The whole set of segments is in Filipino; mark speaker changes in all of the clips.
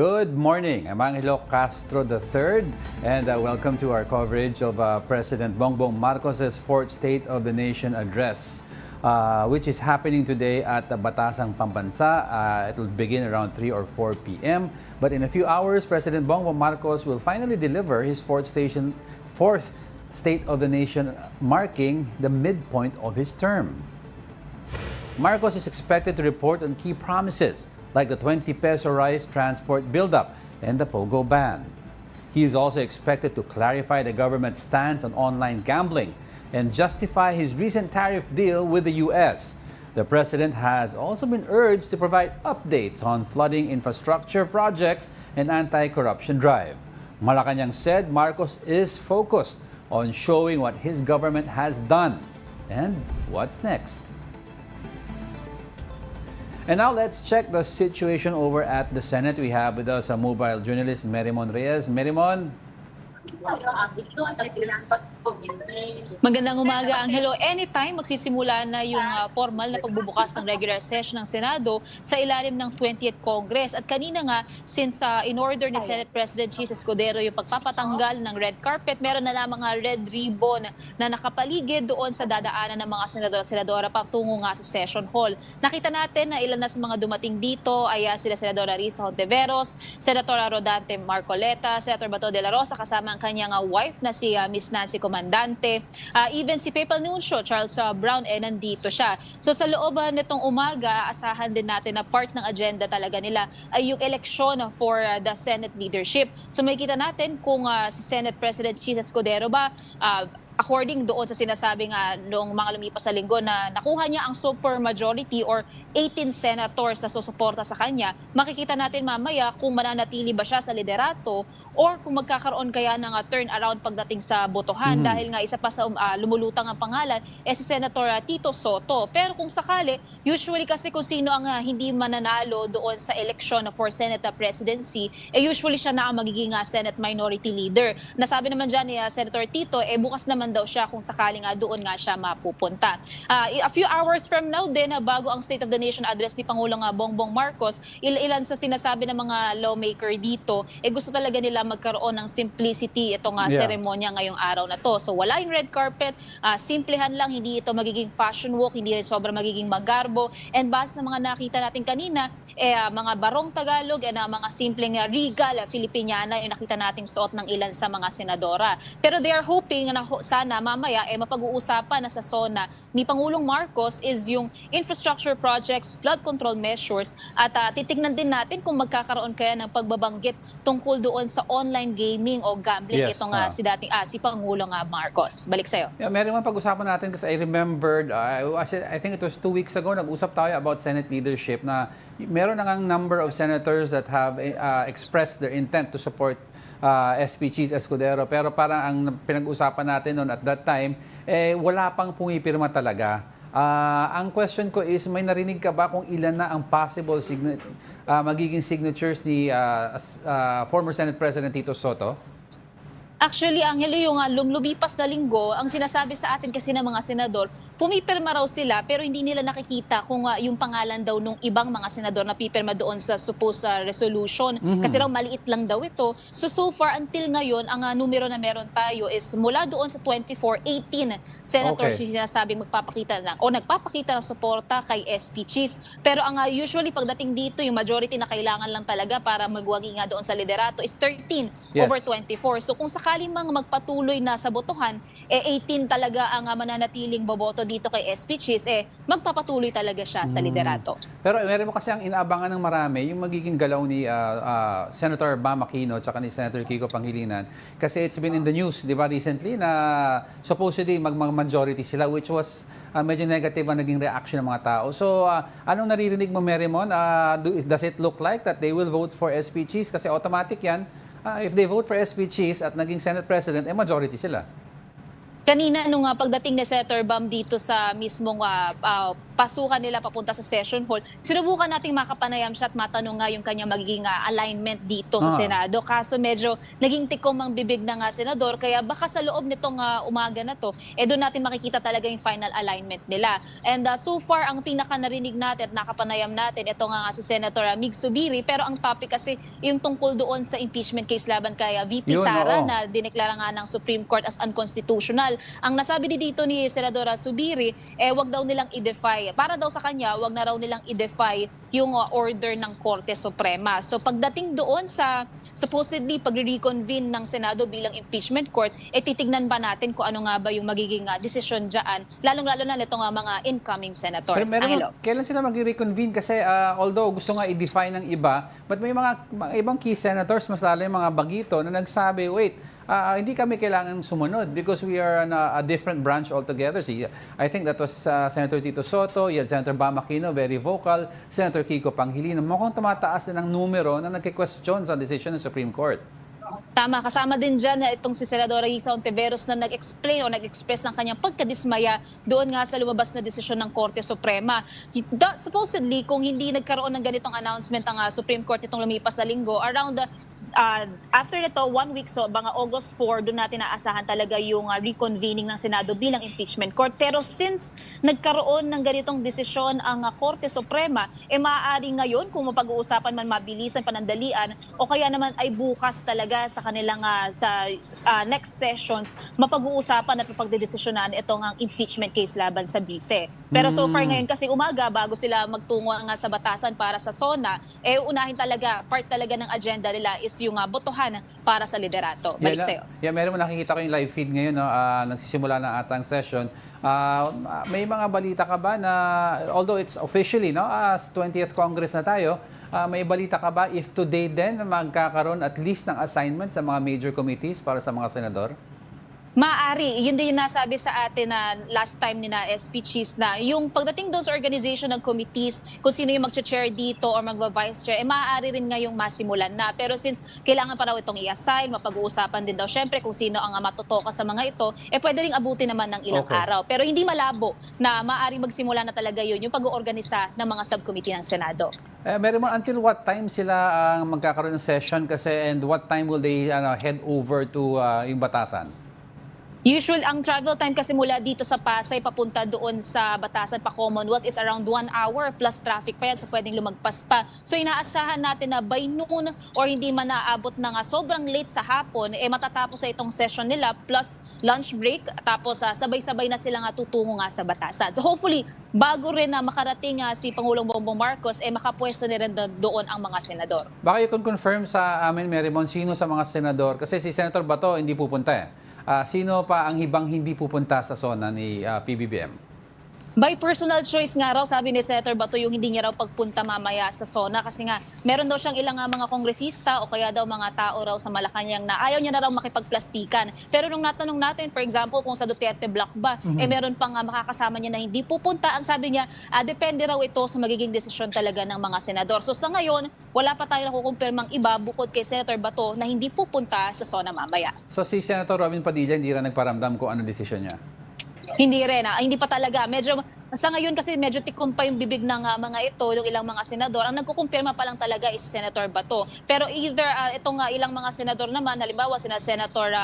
Speaker 1: Good morning. I'm Angelo Castro III, and welcome to our coverage of President Bongbong Marcos's fourth State of the Nation address, which is happening today at Batasang, Pambansa. It will begin around 3 or 4 p.m. But in a few hours, President Bongbong Marcos will finally deliver his fourth State of the Nation, marking the midpoint of his term. Marcos is expected to report on key promises like the 20 peso rice transport buildup and the POGO ban. He is also expected to clarify the government's stance on online gambling and justify his recent tariff deal with the U.S. The president has also been urged to provide updates on flooding infrastructure projects and anti-corruption drive. Malacanang said Marcos is focused on showing what his government has done. And what's next? And now let's check the situation over at the Senate. We have with us a mobile journalist, Merimon Reyes. Merimon.
Speaker 2: Magandang umaga, Angelo. Anytime magsisimula na yung formal na pagbubukas ng regular session ng Senado sa ilalim ng 20th Congress. At kanina nga, since in-order ni Senate President Chis Escudero yung pagpapatanggal ng red carpet, meron na lamang red ribbon na nakapaligid doon sa dadaanan ng mga senador at senadora patungo nga sa session hall. Nakita natin na ilan na sa mga dumating dito ay sila Senadora Risa Hontiveros, Senatora Rodante Marcoleta, Senator Bato de la Rosa kasama ang kanyang wife na si Miss Nancy Comandante. Even si Papal Nuncio, Charles Brown, nandito siya. So sa loob nitong umaga, asahan din natin na part ng agenda talaga nila ay yung eleksyon for the Senate leadership. So makikita natin kung si Senate President Chis Escudero ba according doon sa sinasabi nga noong mga lumipas sa linggo na nakuha niya ang super majority or 18 senators na susuporta sa kanya, makikita natin mamaya kung mananatili ba siya sa liderato or kung magkakaroon kaya ng turnaround pagdating sa botohan dahil nga isa pa sa lumulutang ang pangalan si Senator Tito Soto. Pero kung sakali, usually kasi kung sino ang hindi mananalo doon sa election for Senate presidency, usually siya na ang magiging Senate Minority Leader. Nasabi naman dyan ni Senator Tito, bukas naman daw siya kung sakaling doon nga siya mapupunta. A few hours from now din, bago ang State of the Nation address ni Pangulong Bongbong Marcos, ilan sa sinasabi ng mga lawmaker dito, gusto talaga nila magkaroon ng simplicity itong seremonya ngayong araw na to. So wala yung red carpet, simplehan lang, hindi ito magiging fashion walk, hindi rin sobrang magiging magarbo. And base sa mga nakita natin kanina, mga barong Tagalog and mga simpleng regal Filipiniana yung nakita nating suot ng ilan sa mga senadora. Pero they are hoping na sana mamaya mapag-uusapan na sa SONA ni Pangulong Marcos is yung infrastructure projects, flood control measures at titignan din natin kung magkakaroon kaya ng pagbabanggit tungkol doon sa online gaming o gambling.
Speaker 1: Yes,
Speaker 2: itong si Pangulong Marcos. Balik sa'yo.
Speaker 1: Yeah, meron man pag-usapan natin kasi I remembered, I think it was 2 weeks ago, nag-usap tayo about Senate leadership na meron na ngang number of senators that have expressed their intent to support SP Chis Escudero. Pero parang ang pinag-usapan natin noon at that time, wala pang pumipirma talaga. Ang question ko is, may narinig ka ba kung ilan na ang possible magiging signatures ni former Senate President Tito Soto?
Speaker 2: Actually, Angelo, yung lumipas na linggo, ang sinasabi sa atin kasi ng mga senador, pumipirma raw sila pero hindi nila nakikita kung yung pangalan daw nung ibang mga senador na pipirma doon sa supposed resolution. Kasi raw maliit lang daw ito. So far, until ngayon, ang numero na meron tayo is mula doon sa 24, 18 senators yung sinasabing magpapakita ng suporta kay SP Chis. Pero ang usually pagdating dito, yung majority na kailangan lang talaga para magwagi nga doon sa liderato is 13 over 24. So kung sakaling mga magpatuloy na sa botohan, 18 talaga ang mananatiling boboto dito kay SP Chis, magpapatuloy talaga siya sa liderato.
Speaker 1: Pero meron mo kasi ang inaabangan ng marami, yung magiging galaw ni Senator Bam Aquino at ni Senator Kiko Pangilinan. Kasi it's been in the news, di ba, recently na supposedly mag-majority sila, which was medyo negative ang naging reaction ng mga tao. So, anong naririnig mo, Merimon? Does it look like that they will vote for SP Chis? Kasi automatic yan, if they vote for SP Chis at naging Senate President, majority sila.
Speaker 2: Kanina nung pagdating ni Senator Bam dito sa mismong pasukan nila papunta sa session hall, sinubukan nating makapanayam siya at matanong nga yung kanyang magiging alignment dito sa Senado. Kaso medyo naging tikom ang bibig ng senador, kaya baka sa loob nitong umaga na to, doon natin makikita talaga yung final alignment nila. And so far, ang pinaka narinig natin at nakapanayam natin, ito nga si Senator Mig Zubiri, pero ang topic kasi yung tungkol doon sa impeachment case laban kay VP Sara na dineklara nga ng Supreme Court as unconstitutional. Ang nasabi dito ni Senadora Zubiri, wag daw nilang i-defy. Para daw sa kanya, wag na raw nilang i-defy yung order ng Korte Suprema. So pagdating doon sa supposedly pag-reconvene ng Senado bilang impeachment court, titignan ba natin kung ano nga ba yung magiging desisyon dyan, lalong-lalo na nitong mga incoming senators.
Speaker 1: Pero kailan sila mag-reconvene? Kasi although gusto nga i-defy ng iba, but may mga ibang key senators, mas lalo yung mga bagito, na nagsabi, wait, hindi kami kailangan sumunod because we are on a different branch altogether. See, I think that was Senator Tito Soto, yun, Senator Bam Aquino, very vocal, Senator Kiko Pangilinan. Mukhang tumataas din ang numero na nagki-question sa decision ng Supreme Court.
Speaker 2: Tama, kasama din dyan itong si Senadora Risa Ontiveros na nag-explain o nag-express ng kanyang pagkadismaya doon nga sa lumabas na desisyon ng Korte Suprema. Supposedly, kung hindi nagkaroon ng ganitong announcement ang Supreme Court itong lumipas na linggo, around after nito, 1 week, so mga August 4, doon natin naasahan talaga yung reconvening ng Senado bilang impeachment court. Pero since nagkaroon ng ganitong desisyon ang Korte Suprema, maaari ngayon kung mapag-uusapan man mabilisan, panandalian, o kaya naman ay bukas talaga sa kanilang sa next sessions, mapag-uusapan at mapagdedesisyonan itong impeachment case laban sa bise. Pero so far ngayon kasi umaga, bago sila magtungo nga sa batasan para sa SONA, unahin talaga, part talaga ng agenda nila is yung botohan para sa liderato. Balik sa'yo.
Speaker 1: Yeah, meron mo nakikita ko yung live feed ngayon, no? Nagsisimula na ata ang session. May mga balita ka ba na, although it's officially, no, as 20th Congress na tayo, may balita ka ba if today din magkakaroon at least ng assignment sa mga major committees para sa mga senador?
Speaker 2: Maaari, yun din yung nasabi sa atin na last time ni na SP Cheese na yung pagdating doon sa organization ng committees, kung sino yung mag-chair dito or mag-vice chair, maaari rin ngayong masimulan na. Pero since kailangan pa raw itong i-assign, mapag-uusapan din daw syempre kung sino ang matutoka sa mga ito, pwede rin abutin naman ng ilang araw. Pero hindi malabo na maaari magsimula na talaga yun, yung pag-oorganisa ng mga subcommittee ng Senado.
Speaker 1: Meron mo until what time sila magkakaroon ng session kasi and what time will they head over to yung Batasan?
Speaker 2: Usual, ang travel time kasi mula dito sa Pasay papunta doon sa Batasan pa Commonwealth is around 1 hour plus traffic pa yan, so pwedeng lumagpas pa. So inaasahan natin na by noon or hindi man naabot na nga sobrang late sa hapon, matatapos sa itong session nila plus lunch break, tapos sabay-sabay na sila nga tutungo nga sa Batasan. So hopefully, bago rin na makarating si Pangulong Bongbong Marcos, makapwesto na rin doon ang mga senador.
Speaker 1: Baka you can confirm sa amin, Marymon, sino sa mga senador? Kasi si Senator Bato hindi pupunta sino pa ang ibang hindi pupunta sa SONA ni PBBM?
Speaker 2: By personal choice nga raw, sabi ni Senator Bato, yung hindi niya raw pagpunta mamaya sa SONA kasi nga meron daw siyang ilang mga kongresista o kaya daw mga tao raw sa Malacanang na ayaw niya na raw makipagplastikan. Pero nung natanong natin, for example, kung sa Duterte Block ba, meron pang makakasama niya na hindi pupunta. Ang sabi niya, depende raw ito sa magiging desisyon talaga ng mga senador. So sa ngayon, wala pa tayo nakukumpirmang iba bukod kay Senator Bato na hindi pupunta sa SONA mamaya.
Speaker 1: So si Senator Robin Padilla hindi rin nagparamdam kung ano desisyon niya?
Speaker 2: Hindi rin, hindi pa talaga. Medyo, sa ngayon kasi medyo tikom pa yung bibig ng mga ito, yung ilang mga senador. Ang nagkukumpirma pa lang talaga is si Senator Bato. Pero either itong ilang mga senador naman, halimbawa sina Senator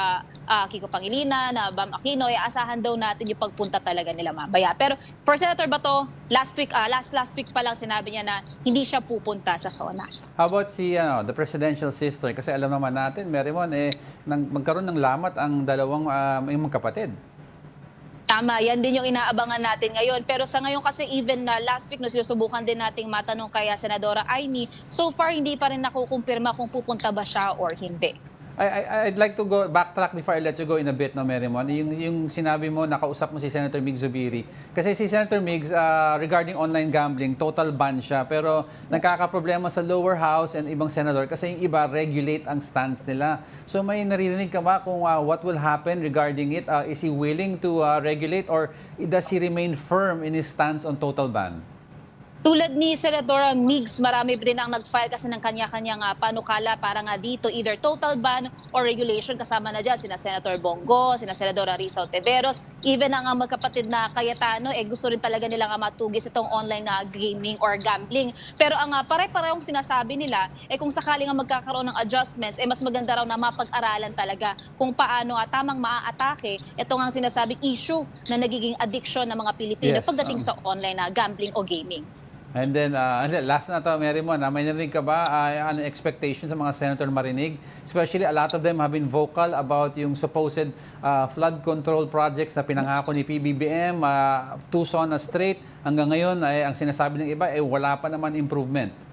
Speaker 2: Kiko Pangilinan, Bam Aquino, asahan daw natin yung pagpunta talaga nila mamaya. Pero for Senator Bato, last week pa lang sinabi niya na hindi siya pupunta sa SONA.
Speaker 1: How about si the presidential sister? Kasi alam naman natin, Marymon, magkaroon ng lamat ang dalawang yung kapatid.
Speaker 2: Tama, yan din yung inaabangan natin ngayon. Pero sa ngayon kasi even last week, sinusubukan din nating matanong kaya Senadora Amy, so far hindi pa rin nakukumpirma kung pupunta ba siya or hindi.
Speaker 1: I'd like to go backtrack before I let you go in a bit, no, Marymon. Yung sinabi mo, nakausap mo si Senator Mig Zubiri. Kasi si Senator Migs, regarding online gambling, total ban siya. Pero nagkakaproblema sa lower house and ibang senador kasi yung iba regulate ang stance nila. So may naririnig ka ba kung what will happen regarding it? Is he willing to regulate or does he remain firm in his stance on total ban?
Speaker 2: Tulad ni Senadora Migs, marami rin ang nag-file kasi ng kanya-kanyang panukala para nga dito either total ban or regulation. Kasama na dyan sina Senator Bongo, sina Senadora Risa Ontiveros, even ang magkapatid na Cayetano, gusto rin talaga nilang matugis itong online na gaming or gambling. Pero ang pare-parehong sinasabi nila, kung sakaling magkakaroon ng adjustments, mas maganda raw na mapag-aralan talaga kung paano tamang maaatake itong ang sinasabing issue na nagiging addiction ng mga Pilipino pagdating sa online na gambling o gaming.
Speaker 1: And then, last na to, Mary Mon, may narinig ka ba ano expectation sa mga senator marinig? Especially, a lot of them have been vocal about yung supposed flood control projects na pinangako ni PBBM, SONA straight. Hanggang ngayon, ang sinasabi ng iba, wala pa naman improvement.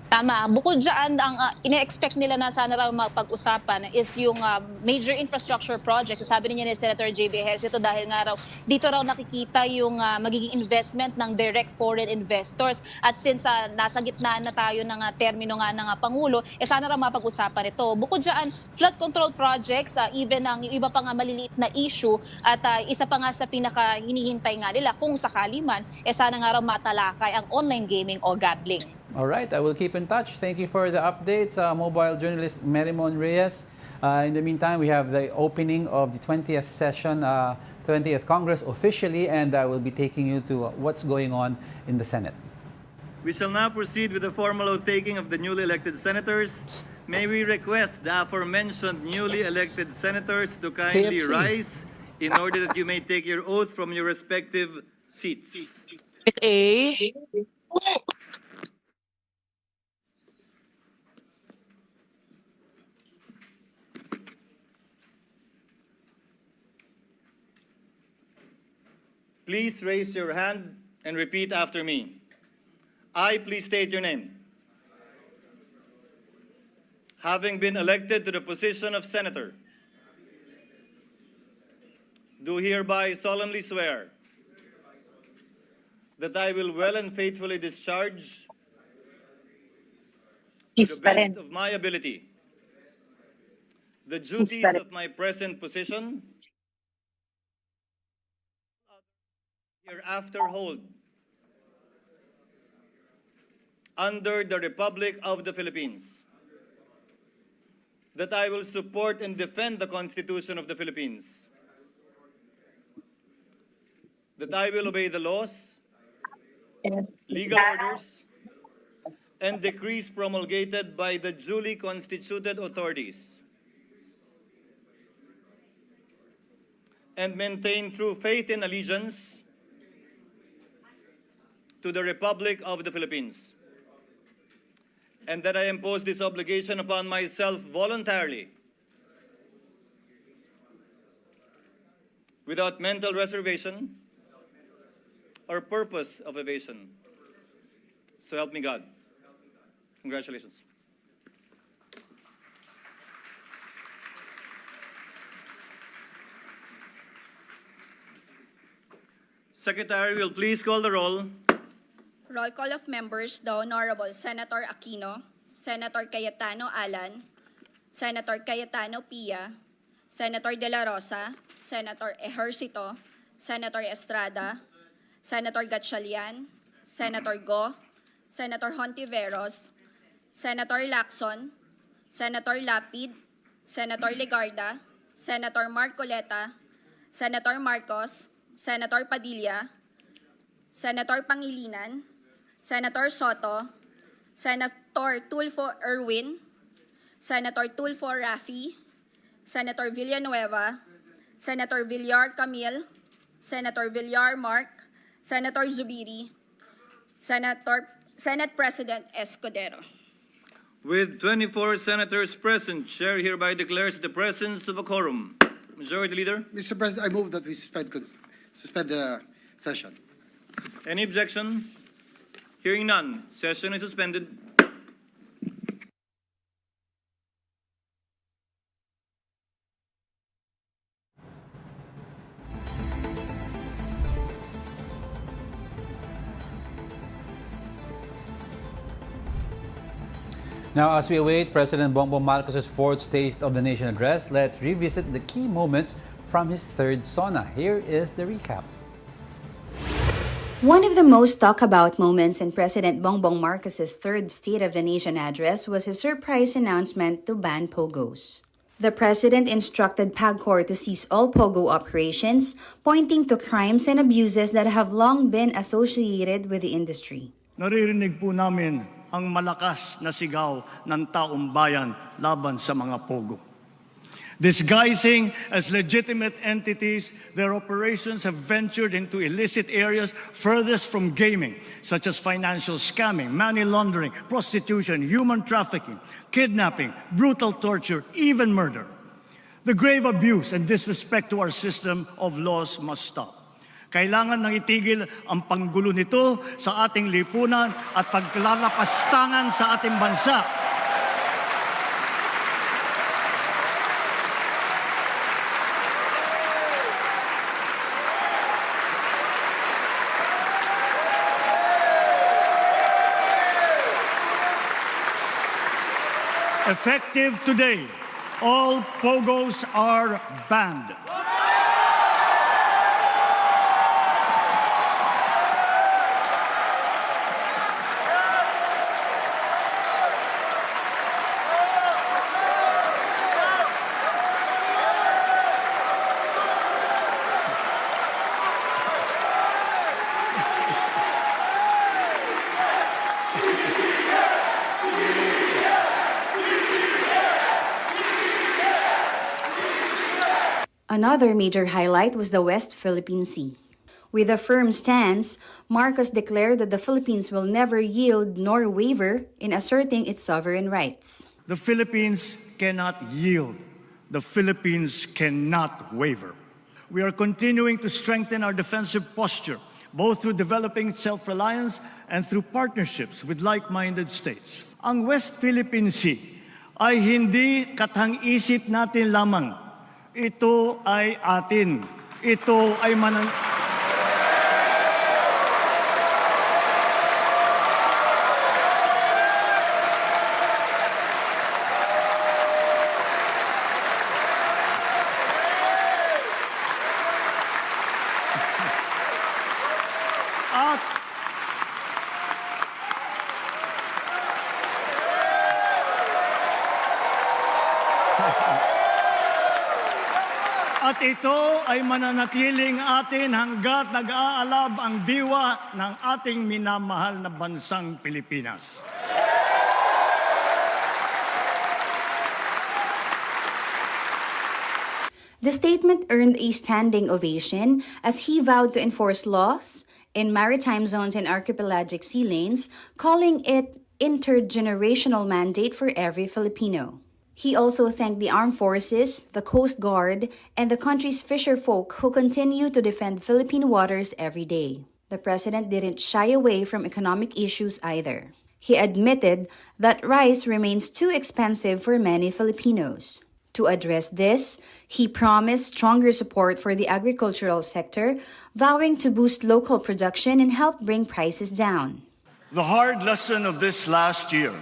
Speaker 2: Tama. Bukod dyan, ang ine-expect nila na sana raw mapag-usapan is yung major infrastructure project. Sabi niya ni Senator J.B. Ejercito dahil nga raw, dito raw nakikita yung magiging investment ng direct foreign investors. At since nasa gitna na tayo ng termino nga ng Pangulo, sana raw mapag-usapan ito. Bukod dyan, flood control projects, even ang iba pang maliliit na issue at isa pa nga sa pinaka-hinihintay nga nila kung sakali man, sana nga raw matalakay ang online gaming o gambling.
Speaker 1: All right, I will keep in touch. Thank you for the updates, mobile journalist Mary Mon Reyes. In the meantime, we have the opening of the 20th session, 20th Congress officially, and I will be taking you to what's going on in the Senate.
Speaker 3: We shall now proceed with the formal oath-taking of the newly elected senators. May we request the aforementioned newly elected senators to kindly
Speaker 1: KFC.
Speaker 3: rise in order that you may take your oath from your respective seats. Please raise your hand and repeat after me. I, please state your name. Having been elected to the position of senator, do hereby solemnly swear that I will well and faithfully discharge to the best of my ability the duties of my present position hereafter hold under the Republic of the Philippines, that I will support and defend the Constitution of the Philippines, that I will obey the laws, legal orders, and decrees promulgated by the duly constituted authorities, and maintain true faith and allegiance to the Republic of the Philippines, and that I impose this obligation upon myself voluntarily, without mental reservation or purpose of evasion. So help me God. Congratulations. Secretary will please call the roll.
Speaker 4: Roll call of members, the Honorable Senator Aquino, Senator Cayetano Alan, Senator Cayetano Pia, Senator De La Rosa, Senator Ejercito, Senator Estrada, Senator Gatchalian, Senator Go, Senator Hontiveros, Senator Lacson, Senator Lapid, Senator Legarda, Senator Marcoleta, Senator Marcos, Senator Padilla, Senator Pangilinan, Senator Soto, Senator Tulfo Erwin, Senator Tulfo Rafi, Senator Villanueva, Senator Villar Camille, Senator Villar Mark, Senator Zubiri, Senate President Escudero.
Speaker 3: With 24 senators present, Chair hereby declares the presence of a quorum. Majority Leader,
Speaker 5: Mr. President, I move that we suspend the session.
Speaker 3: any objection? Hearing none, session is suspended.
Speaker 1: Now, as we await President Bongbong Marcos' fourth State of the Nation address, let's revisit the key moments from his third SONA. Here is the recap.
Speaker 6: One of the most talked about moments in President Bongbong Marcos's third State of the Nation address was his surprise announcement to ban pogos. The president instructed PAGCOR to cease all pogo operations, pointing to crimes and abuses that have long been associated with the industry.
Speaker 7: Naririnig po namin ang malakas na sigaw ng taong bayan laban sa mga pogo. Disguising as legitimate entities, their operations have ventured into illicit areas furthest from gaming, such as financial scamming, money laundering, prostitution, human trafficking, kidnapping, brutal torture, even murder. The grave abuse and disrespect to our system of laws must stop. Kailangan nang itigil ang panggulo nito sa ating lipunan at paglalapastangan sa ating bansa. Effective today, all pogos are banned.
Speaker 6: Another major highlight was the West Philippine Sea. With a firm stance, Marcos declared that the Philippines will never yield nor waver in asserting its sovereign rights.
Speaker 7: The Philippines cannot yield. The Philippines cannot waver. We are continuing to strengthen our defensive posture, both through developing self-reliance and through partnerships with like-minded states. Ang West Philippine Sea ay hindi katang-isip natin lamang. Ito ay atin. Ito ay At ito ay mananatiling atin hanggat nag-aalab ang diwa ng ating minamahal na bansang Pilipinas.
Speaker 6: The statement earned a standing ovation as he vowed to enforce laws in maritime zones and archipelagic sea lanes, calling it intergenerational mandate for every Filipino. He also thanked the armed forces, the Coast Guard, and the country's fisherfolk who continue to defend Philippine waters every day. The president didn't shy away from economic issues either. He admitted that rice remains too expensive for many Filipinos. To address this, he promised stronger support for the agricultural sector, vowing to boost local production and help bring prices down.
Speaker 7: The hard lesson of this last year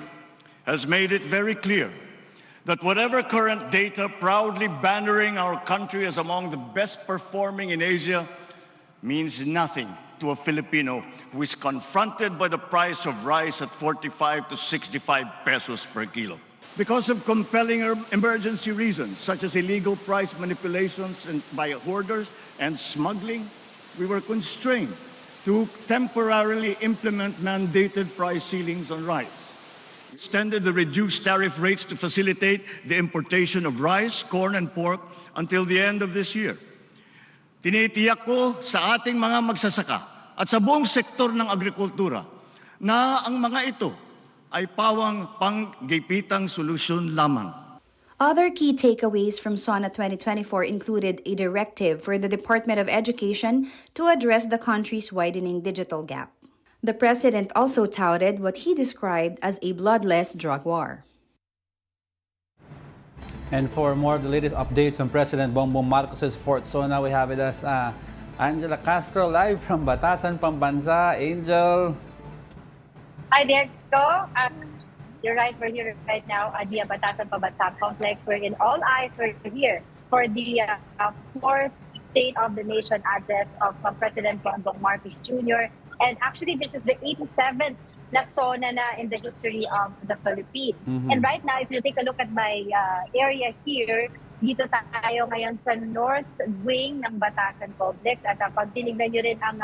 Speaker 7: has made it very clear that whatever current data proudly bannering our country as among the best performing in Asia means nothing to a Filipino who is confronted by the price of rice at 45 to 65 pesos per kilo. Because of compelling emergency reasons, such as illegal price manipulations by hoarders and smuggling, we were constrained to temporarily implement mandated price ceilings on rice. Extended the reduced tariff rates to facilitate the importation of rice, corn, and pork until the end of this year. Tinitiyak ko sa ating mga magsasaka at sa buong sektor ng agrikultura na ang mga ito ay pawang panggipitang solusyon lamang.
Speaker 6: Other key takeaways from SONA 2024 included a directive for the Department of Education to address the country's widening digital gap. The president also touted what he described as a bloodless drug war.
Speaker 1: And for more of the latest updates on President Bongbong Marcos's fourth SONA, we have with us Angela Castro live from Batasang, Pambansa. Angel.
Speaker 8: Hi there, Go. You're right, we're here right now at the Batasang Pambansa complex, wherein all eyes were here for the fourth State of the Nation address of President Bongbong Marcos Jr. And actually, this is the 87th na SONA na in the history of the Philippines. And right now, if you take a look at my area here, dito tayo ngayon sa north wing ng Batasang Complex. At pag tinignan nyo rin ang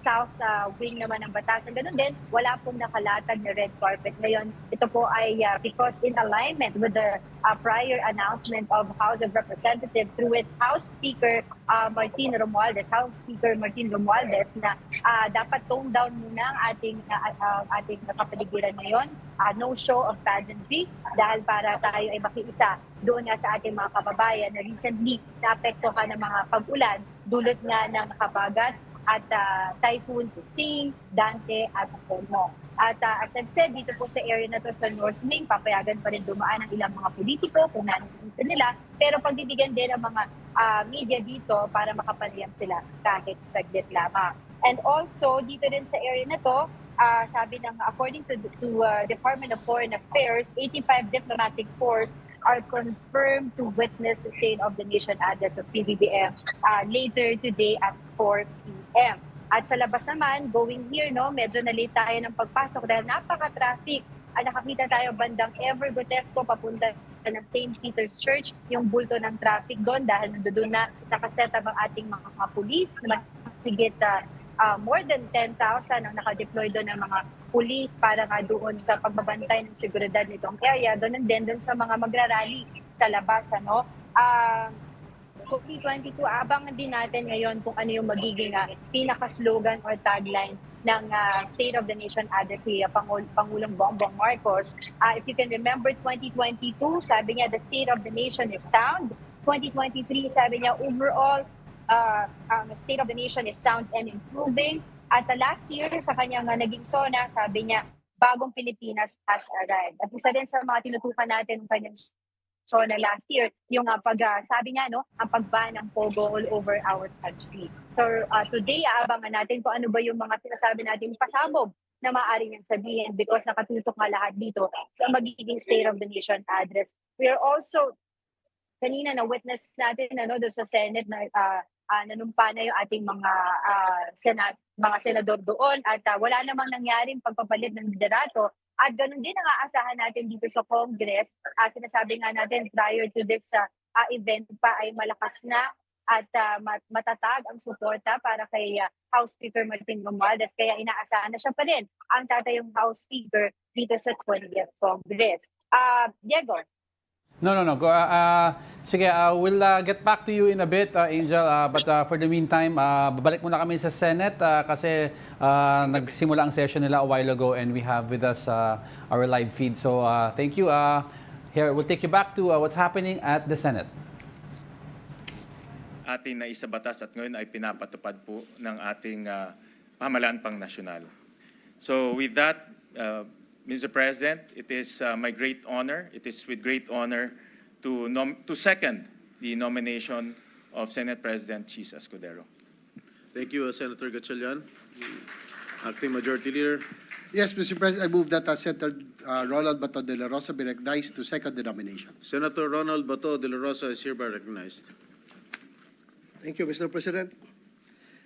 Speaker 8: south wing naman ng Batasang, ganun din, wala pong nakalatag na red carpet. Ngayon, ito po ay because in alignment with the prior announcement of House of Representatives through its House Speaker Martin Romualdez na dapat tone down muna ang ating kapaligiran ngayon. No show of pageantry dahil para tayo ay makiisa doon nga sa ating mga kababayan na recently naapektuhan ng mga pag-ulan dulot nga ng Habagat at Typhoon Kusing, Dante at Pomo. At as I've said, dito po sa area na to sa North Wing, papayagan pa rin dumaan ang ilang mga politiko kung nandito nila, pero pagbibigyan din ang mga media dito para makapanayam sila kahit saglit lamang. And also, dito rin sa area na to, sabi ng according to Department of Foreign Affairs, 85 diplomatic corps are confirmed to witness the State of the Nation address of PBBM later today at 4 p.m. At sa labas naman, going here, medyo na-late tayo ng pagpasok dahil napaka-traffic. Nakakita tayo bandang Evergotesco papunta ng St. Peter's Church, yung bulto ng traffic doon dahil nandoon na nakaset up ang ating mga pulis. Higit more than 10,000 ang nakadeploy doon ng mga pulis para nga doon sa pagbabantay ng seguridad nitong area. Ganun din doon sa mga magrarally sa labas. 2022, abangan din natin ngayon kung ano yung magiging pinaka-slogan or tagline ng State of the Nation address si Pangulong Bongbong Marcos. If you can remember, 2022, sabi niya, the State of the Nation is sound. 2023, sabi niya, overall, State of the Nation is sound and improving. At last year, sa kanyang naging SONA, sabi niya, bagong Pilipinas has arrived. At isa din sa mga tinutukan natin ng kanyang SONA last year, yung sabi niya, ang pagban ng pogo all over our country. So today, aabangan natin kung ano ba yung mga sinasabi natin pasabog na maaari niyang sabihin because nakatutok nga lahat dito sa magiging State of the Nation address. We are also, kanina na-witness natin doon sa Senate na nanumpa na yung ating mga senador doon at wala namang nangyaring pagpapalit ng liderato. At ganun din ang aasahan natin dito sa Congress. Sinasabi nga natin prior to this event pa ay malakas na at matatag ang suporta para kay House Speaker Martin Romualdez. Kaya inaasahan na siya pa rin ang tatayong House Speaker dito sa 20th Congress. Diego.
Speaker 1: No. Go, sige, we'll get back to you in a bit, Angel. But for the meantime, babalik muna kami sa Senate kasi nagsimula ang session nila a while ago and we have with us our live feed. So thank you. Here, we'll take you back to what's happening at the Senate.
Speaker 9: Ating naisabatas at ngayon ay pinapatupad po ng ating pamahalaan pang nasyonal. So with that, Mr. President, it is my great honor, it is with great honor to second the nomination of Senate President Chis Escudero.
Speaker 10: Thank you, Senator Gatchalian. Acting Majority Leader.
Speaker 5: Yes, Mr. President, I move that Senator Ronald Bato de la Rosa be recognized to second the nomination.
Speaker 10: Senator Ronald Bato de la Rosa is hereby recognized.
Speaker 11: Thank you, Mr. President.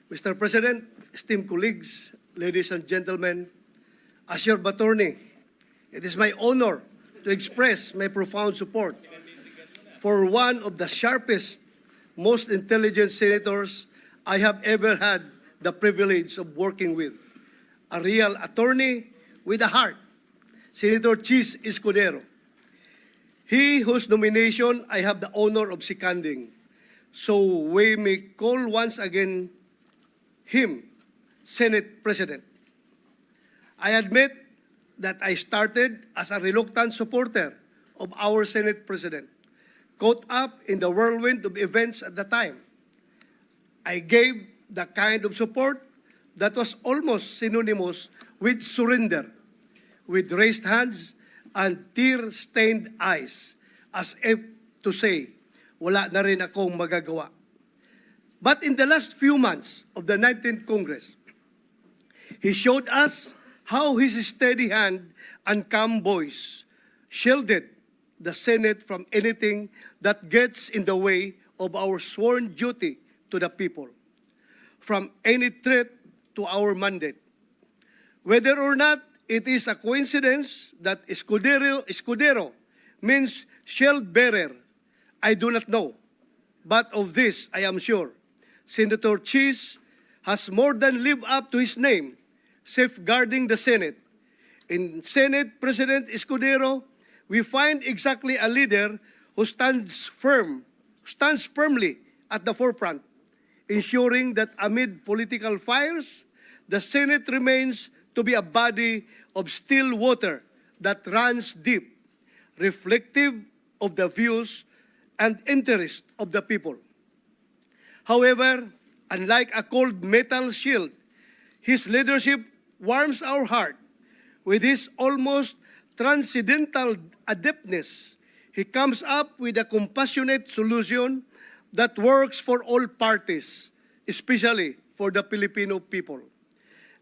Speaker 11: Mr. President, esteemed colleagues, ladies and gentlemen, as your attorney, it is my honor to express my profound support for one of the sharpest, most intelligent senators I have ever had the privilege of working with. A real attorney with a heart, Senator Chis Escudero. He whose nomination I have the honor of seconding. So we may call once again him Senate President. I admit that I started as a reluctant supporter of our Senate President, caught up in the whirlwind of events at the time. I gave the kind of support that was almost synonymous with surrender, with raised hands and tear-stained eyes, as if to say, wala na rin akong magagawa. But in the last few months of the 19th Congress, he showed us how his steady hand and calm voice shielded the Senate from anything that gets in the way of our sworn duty to the people, from any threat to our mandate. Whether or not it is a coincidence that Escudero means shield bearer, I do not know. But of this, I am sure, Senator Cheese has more than lived up to his name, safeguarding the Senate. In Senate President Escudero, we find exactly a leader who stands firmly at the forefront, ensuring that amid political fires, the Senate remains to be a body of still water that runs deep, reflective of the views and interests of the people. However, unlike a cold metal shield, his leadership warms our heart. With his almost transcendental adeptness, he comes up with a compassionate solution that works for all parties, especially for the Filipino people.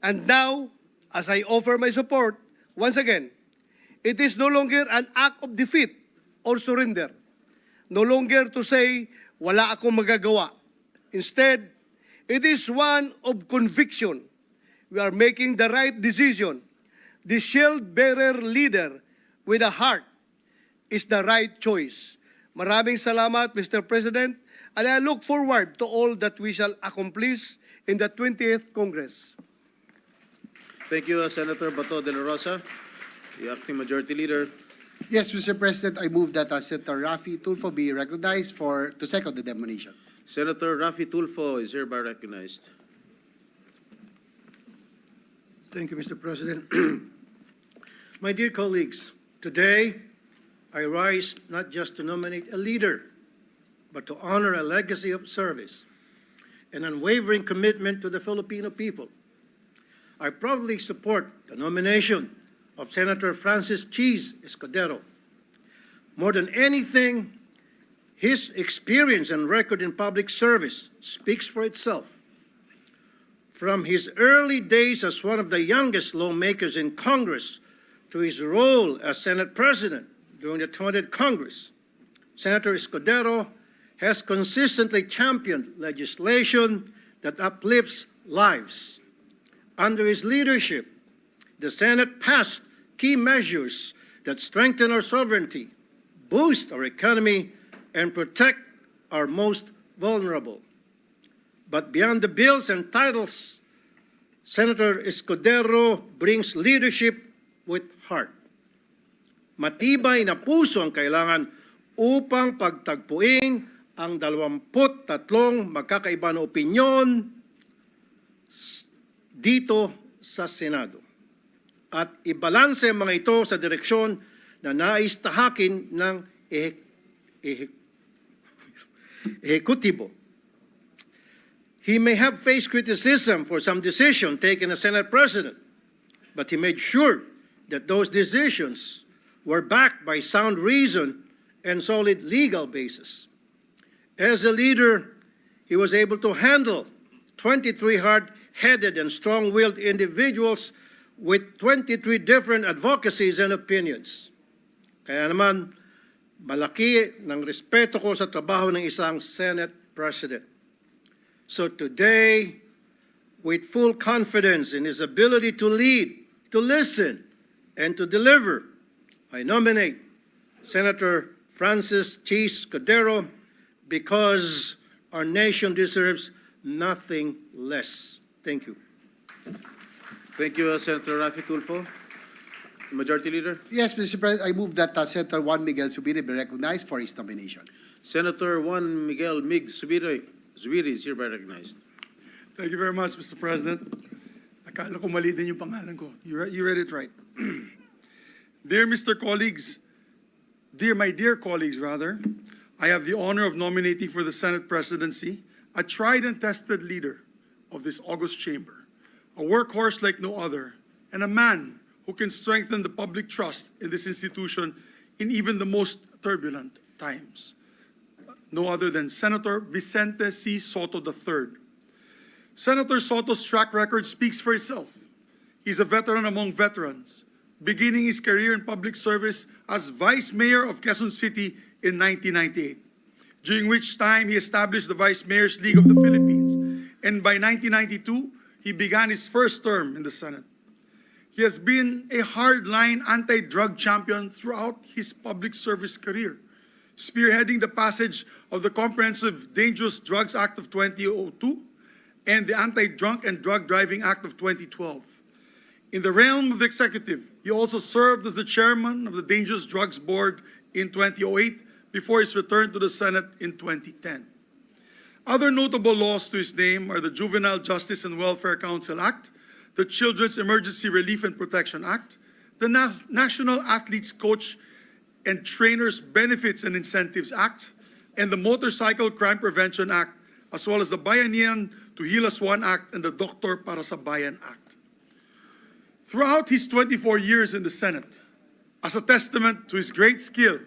Speaker 11: And now, as I offer my support, once again, it is no longer an act of defeat or surrender. No longer to say, wala akong magagawa. Instead, it is one of conviction. We are making the right decision. The shield-bearer leader with a heart is the right choice. Maraming salamat, Mr. President, and I look forward to all that we shall accomplish in the 20th Congress.
Speaker 10: Thank you, Senator Bato de la Rosa, the Acting Majority Leader.
Speaker 5: Yes, Mr. President, I move that Senator Raffy Tulfo be recognized to second the nomination.
Speaker 10: Senator Raffy Tulfo is hereby recognized.
Speaker 11: Thank you, Mr. President. My dear colleagues, today I rise not just to nominate a leader, but to honor a legacy of service and unwavering commitment to the Filipino people. I proudly support the nomination of Senator Francis Cheese Escudero. More than anything, his experience and record in public service speaks for itself. From his early days as one of the youngest lawmakers in Congress to his role as Senate President during the 20th Congress, Senator Escudero has consistently championed legislation that uplifts lives. Under his leadership, the Senate passed key measures that strengthen our sovereignty, boost our economy, and protect our most vulnerable. But beyond the bills and titles, Senator Escudero brings leadership with heart. Matibay na puso ang kailangan upang pagtagpuin ang 23 magkakaibang opinyon dito sa Senado at ibalanse ang mga ito sa direksyon na nais tahakin ng ehekutibo. He may have faced criticism for some decision taken as Senate President, but he made sure that those decisions were backed by sound reason and solid legal basis. As a leader, he was able to handle 23 hard-headed and strong-willed individuals with 23 different advocacies and opinions. Kaya naman, malaki ng respeto ko sa trabaho ng isang Senate President. So today, with full confidence in his ability to lead, to listen, and to deliver, I nominate Senator Francis Cheese Escudero because our nation deserves nothing less. Thank you.
Speaker 10: Thank you, Senator Raffy Tulfo. Majority Leader.
Speaker 5: Yes, Mr. President, I move that Senator Juan Miguel Zubiri be recognized for his nomination.
Speaker 10: Senator Juan Miguel Mig Zubiri is hereby recognized.
Speaker 12: Thank you very much, Mr. President. Akala ko mali din yung pangalan ko. You read it right. Dear my dear colleagues, I have the honor of nominating for the Senate presidency a tried and tested leader of this august chamber, a workhorse like no other, and a man who can strengthen the public trust in this institution in even the most turbulent times. No other than Senator Vicente C. Soto III. Senator Soto's track record speaks for itself. He's a veteran among veterans, beginning his career in public service as Vice Mayor of Quezon City in 1998, during which time he established the Vice Mayor's League of the Philippines, and by 1992, he began his first term in the Senate. He has been a hardline anti-drug champion throughout his public service career, spearheading the passage of the Comprehensive Dangerous Drugs Act of 2002 and the Anti-Drunk and Drug Driving Act of 2012. In the realm of the executive, he also served as the chairman of the Dangerous Drugs Board in 2008 before his return to the Senate in 2010. Other notable laws to his name are the Juvenile Justice and Welfare Council Act, the Children's Emergency Relief and Protection Act, the National Athletes Coach and Trainers Benefits and Incentives Act, and the Motorcycle Crime Prevention Act, as well as the Bayanihan to Heal as One Act and the Doktor para sa Bayan Act. Throughout his 24 years in the Senate, as a testament to his great skill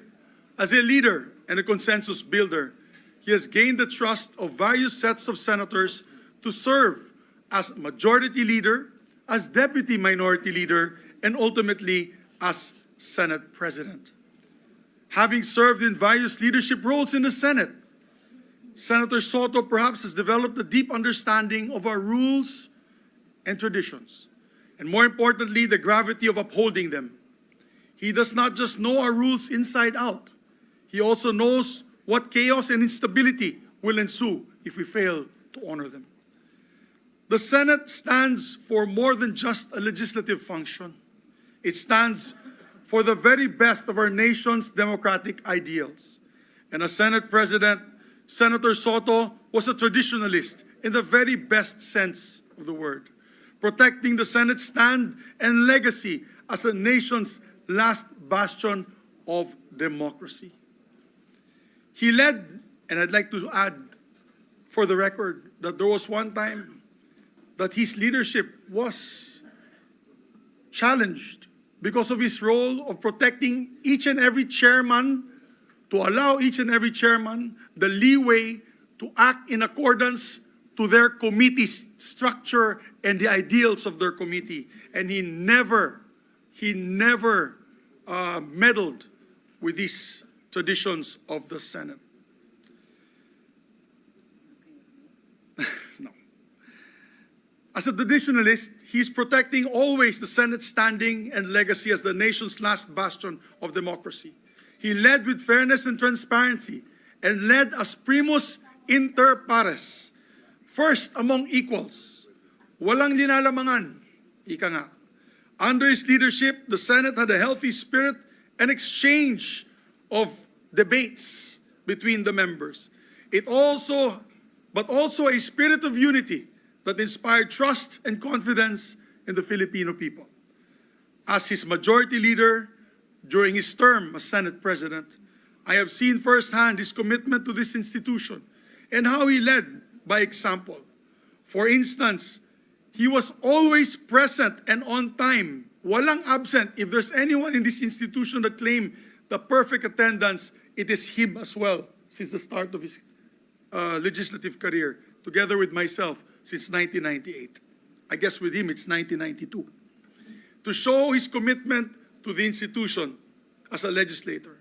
Speaker 12: as a leader and a consensus builder, he has gained the trust of various sets of senators to serve as majority leader, as deputy minority leader, and ultimately as Senate President. Having served in various leadership roles in the Senate, Senator Soto perhaps has developed a deep understanding of our rules and traditions, and more importantly, the gravity of upholding them. He does not just know our rules inside out, he also knows what chaos and instability will ensue if we fail to honor them. The Senate stands for more than just a legislative function. It stands for the very best of our nation's democratic ideals. And as Senate President, Senator Soto was a traditionalist in the very best sense of the word, protecting the Senate's stand and legacy as a nation's last bastion of democracy. He led, and I'd like to add for the record that there was one time that his leadership was challenged because of his role of protecting each and every chairman, to allow each and every chairman the leeway to act in accordance to their committee structure and the ideals of their committee. And he never meddled with these traditions of the Senate. No. As a traditionalist, he's protecting always the Senate's standing and legacy as the nation's last bastion of democracy. He led with fairness and transparency and led as primus inter pares, first among equals. Walang linalamangan, ika nga. Under his leadership, the Senate had a healthy spirit and exchange of debates between the members. But also a spirit of unity that inspired trust and confidence in the Filipino people. As his majority leader during his term as Senate President, I have seen firsthand his commitment to this institution and how he led by example. For instance, he was always present and on time, walang absent. If there's anyone in this institution that claimed the perfect attendance, it is him as well since the start of his legislative career, together with myself since 1998. I guess with him it's 1992. To show his commitment to the institution as a legislator,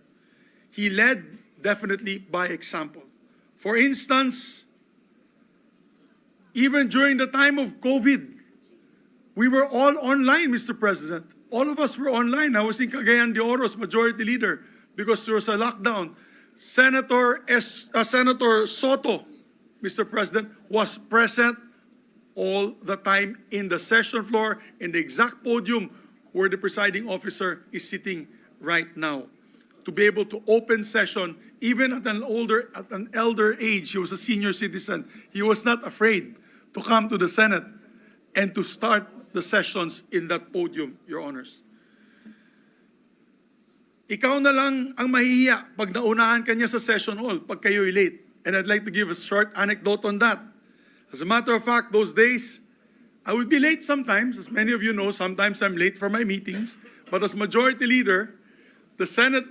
Speaker 12: he led definitely by example. For instance, even during the time of COVID, we were all online, Mr. President. All of us were online. I was in Cagayan de Oro's majority leader because there was a lockdown. Senator Soto, Mr. President, was present all the time in the session floor, in the exact podium where the presiding officer is sitting right now. To be able to open session, even at an elder age, he was a senior citizen. He was not afraid to come to the Senate and to start the sessions in that podium, Your Honors. Ikaw na lang ang mahihiya pag naunahan ka niya sa session hall, pag kayo'y late. And I'd like to give a short anecdote on that. As a matter of fact, those days, I would be late sometimes. As many of you know, sometimes I'm late for my meetings. But as majority leader, the Senate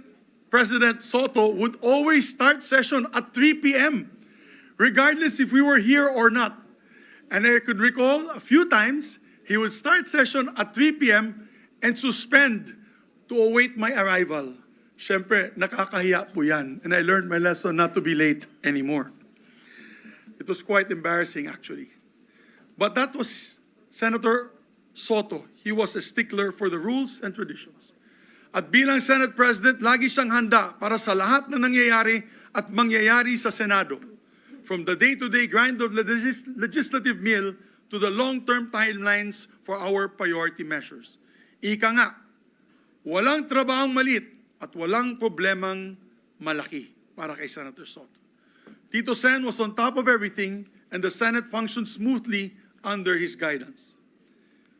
Speaker 12: President Soto would always start session at 3 p.m., regardless if we were here or not. And I could recall a few times, he would start session at 3 p.m. and suspend to await my arrival. Siyempre, nakakahiya po yan. And I learned my lesson not to be late anymore. It was quite embarrassing, actually. But that was Senator Soto, he was a stickler for the rules and traditions. At bilang Senate President, lagi siyang handa para sa lahat na nangyayari at mangyayari sa Senado. From the day-to-day grind of legislative meal to the long-term timelines for our priority measures. Ika nga, walang trabahong maliit at walang problemang malaki para kay Senator Soto. Tito Sen was on top of everything and the Senate functioned smoothly under his guidance.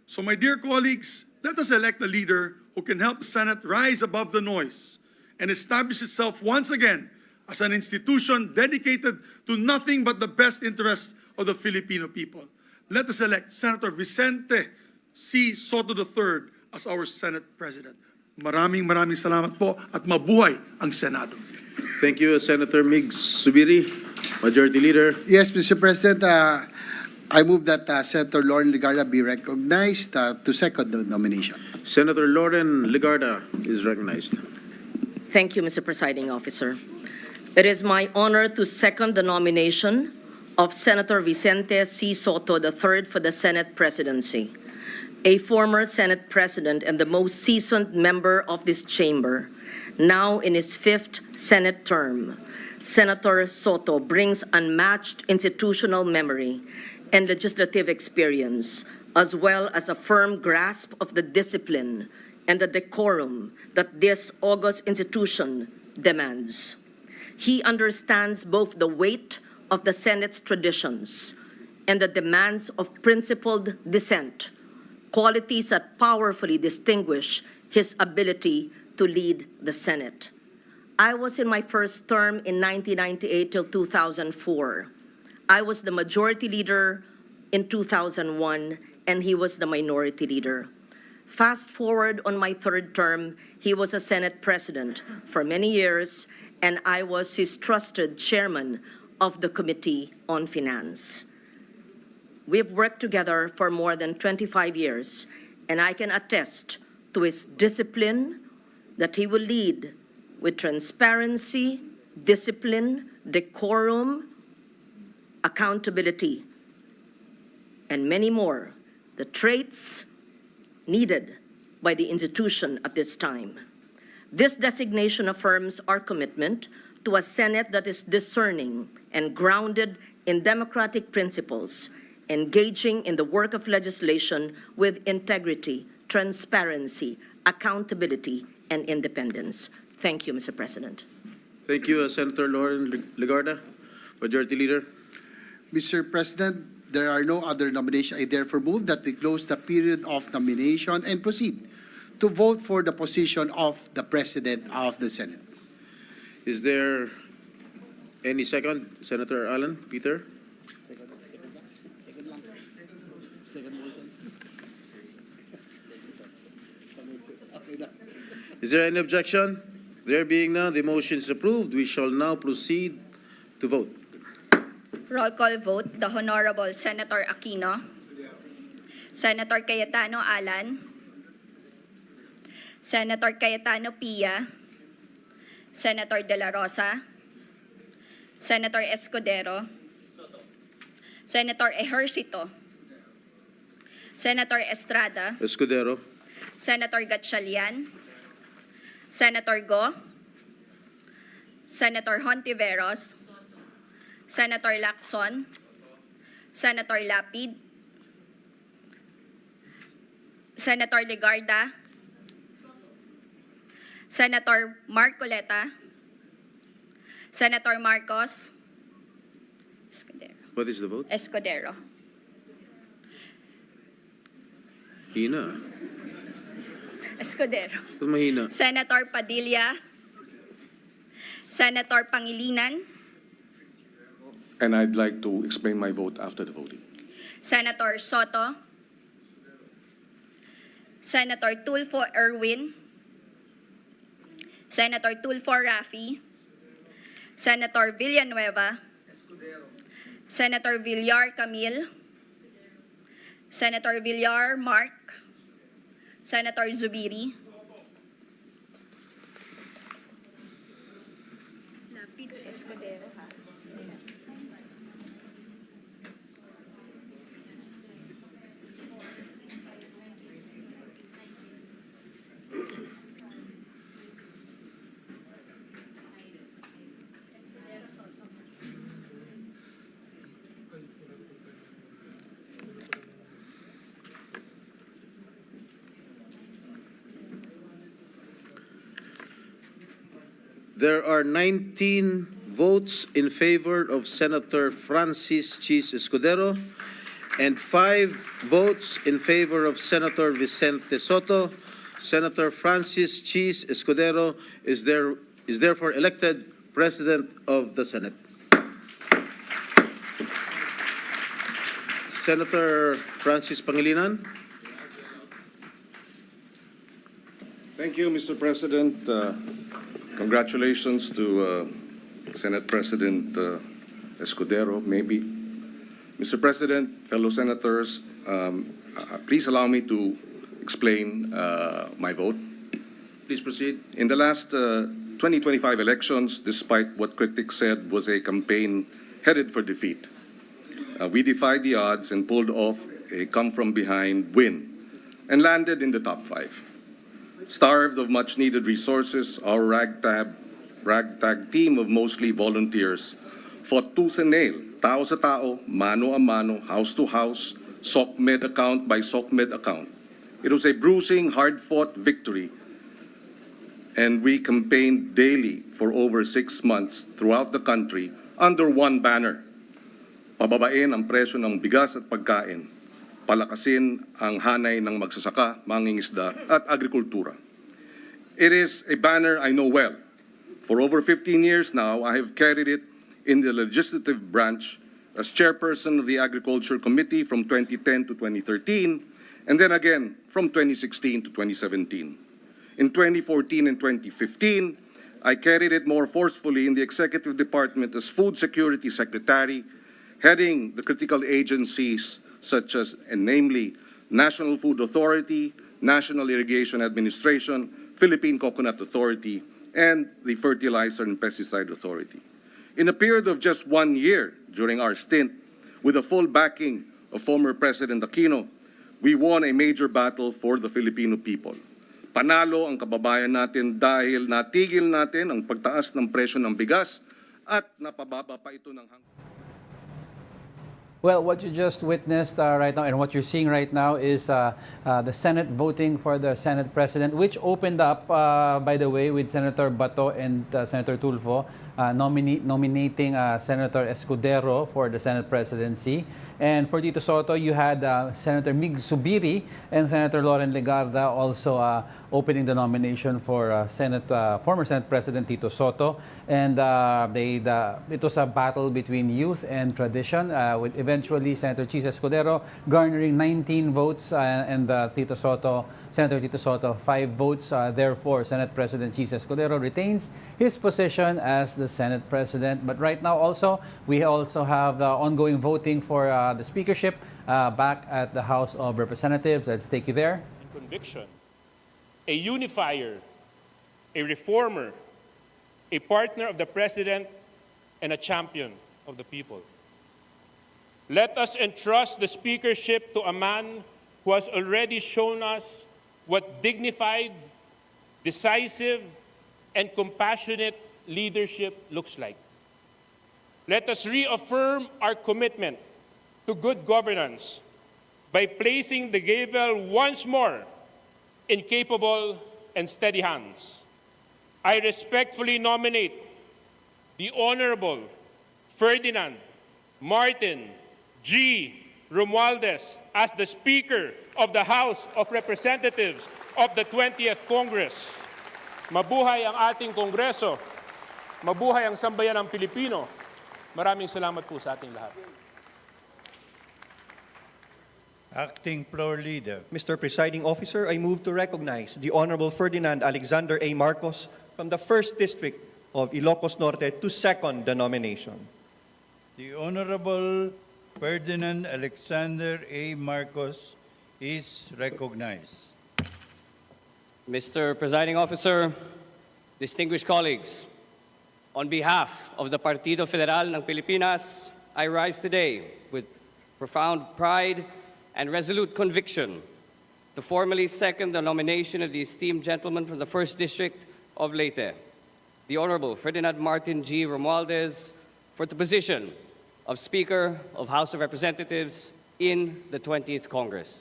Speaker 12: So my dear colleagues, let us elect a leader who can help the Senate rise above the noise and establish itself once again as an institution dedicated to nothing but the best interests of the Filipino people. Let us elect Senator Vicente C. Soto III as our Senate President. Maraming salamat po at mabuhay ang Senado.
Speaker 10: Thank you, Senator Migs Subiri, Majority Leader.
Speaker 5: Yes, Mr. President, I move that Senator Lauren Legarda be recognized to second the nomination.
Speaker 10: Senator Lauren Legarda is recognized.
Speaker 13: Thank you, Mr. Presiding Officer. It is my honor to second the nomination of Senator Vicente C. Soto III for the Senate presidency. A former Senate President and the most seasoned member of this chamber, now in his 5th Senate term, Senator Soto brings unmatched institutional memory and legislative experience, as well as a firm grasp of the discipline and the decorum that this august institution demands. He understands both the weight of the Senate's traditions and the demands of principled dissent, qualities that powerfully distinguish his ability to lead the Senate. I was in my first term in 1998 till 2004. I was the majority leader in 2001, and he was the minority leader. Fast forward on my 3rd term, he was a Senate President for many years, and I was his trusted chairman of the Committee on Finance. We've worked together for more than 25 years, and I can attest to his discipline that he will lead with transparency, discipline, decorum, accountability, and many more, the traits needed by the institution at this time. This designation affirms our commitment to a Senate that is discerning and grounded in democratic principles, engaging in the work of legislation with integrity, transparency, accountability, and independence. Thank you, Mr. President.
Speaker 10: Thank you, Senator Lauren Legarda, Majority Leader.
Speaker 5: Mr. President, there are no other nominations. I therefore move that we close the period of nomination and proceed to vote for the position of the President of the Senate.
Speaker 10: Is there any second? Senator Alan Peter? Is there any objection? There being none, the motion is approved. We shall now proceed to vote.
Speaker 4: Roll call vote, the Honorable Senator Aquino, Senator Cayetano Alan, Senator Cayetano Pia, Senator De La Rosa, Senator Escudero, Senator Ejercito, Senator Estrada,
Speaker 10: Escudero.
Speaker 4: Senator Gatchalian, Senator Go, Senator Hontiveros, Senator Lacson, Senator Lapid, Senator Legarda, Senator Marcoleta, Senator Marcos,
Speaker 10: What is the vote?
Speaker 4: Escudero.
Speaker 10: Hina.
Speaker 4: Escudero.
Speaker 10: Ba't mahina?
Speaker 4: Senator Padilla, Senator Pangilinan,
Speaker 14: And I'd like to explain my vote after the voting.
Speaker 4: Senator Soto, Senator Tulfo Erwin, Senator Tulfo Rafi, Senator Villanueva, Senator Villar Camille, Senator Villar Mark, Senator Zubiri, Lapid Escudero.
Speaker 10: There are 19 votes in favor of Senator Francis Chis Escudero and 5 votes in favor of Senator Vicente Soto. Senator Francis Chis Escudero is therefore elected President of the Senate. Senator Francis Pangilinan.
Speaker 14: Thank you, Mr. President. Congratulations to Senate President Escudero, maybe. Mr. President, fellow senators, please allow me to explain my vote.
Speaker 10: Please proceed.
Speaker 14: In the last 2025 elections, despite what critics said was a campaign headed for defeat, we defied the odds and pulled off a come-from-behind win and landed in the top 5. Starved of much-needed resources, our ragtag team of mostly volunteers fought tooth and nail, tao sa tao, mano a mano, house to house, SOCMED account by SOCMED account. It was a bruising, hard-fought victory, and we campaigned daily for over 6 months throughout the country under one banner. Pababain ang presyo ng bigas at pagkain, palakasin ang hanay ng magsasaka, mangingisda at agrikultura. It is a banner I know well. For over 15 years now, I have carried it in the legislative branch as chairperson of the Agriculture Committee from 2010 to 2013, and then again from 2016 to 2017. In 2014 and 2015, I carried it more forcefully in the Executive Department as Food Security Secretary, heading the critical agencies such as, and namely, National Food Authority, National Irrigation Administration, Philippine Coconut Authority, and the Fertilizer and Pesticide Authority. In a period of just 1 year during our stint, with the full backing of former President Aquino, we won a major battle for the Filipino people. Panalo ang kababayan natin dahil natigil natin ang pagtaas ng presyo ng bigas at napababa pa ito ng hanggang.
Speaker 1: Well, what you just witnessed right now and what you're seeing right now is the Senate voting for the Senate President, which opened up, by the way, with Senator Bato and Senator Tulfo nominating Senator Escudero for the Senate presidency. And for Tito Soto, you had Senator Mig Zubiri and Senator Loren Legarda also opening the nomination for former Senate President Tito Soto. And it was a battle between youth and tradition, with eventually Senator Chis Escudero garnering 19 votes and Senator Tito Soto 5 votes. Therefore, Senate President Chis Escudero retains his position as the Senate President. But right now also, we also have the ongoing voting for the speakership back at the House of Representatives. Let's take you there.
Speaker 15: Conviction, a unifier, a reformer, a partner of the President, and a champion of the people. Let us entrust the speakership to a man who has already shown us what dignified, decisive, and compassionate leadership looks like. Let us reaffirm our commitment to good governance by placing the gavel once more in capable and steady hands. I respectfully nominate the Honorable Ferdinand Martin G. Romualdez as the Speaker of the House of Representatives of the 20th Congress. Mabuhay ang ating Kongreso. Mabuhay ang sambayan ng Pilipino. Maraming salamat po sa ating lahat.
Speaker 16: Acting Floor Leader. Mr. Presiding Officer, I move to recognize the Honorable Ferdinand Alexander A. Marcos from the 1st District of Ilocos Norte to second the nomination.
Speaker 17: The Honorable Ferdinand Alexander A. Marcos is recognized.
Speaker 18: Mr. Presiding Officer, distinguished colleagues, on behalf of the Partido Federal ng Pilipinas, I rise today with profound pride and resolute conviction to formally second the nomination of the esteemed gentleman from the 1st District of Leyte, the Honorable Ferdinand Martin G. Romualdez, for the position of Speaker of House of Representatives in the 20th Congress.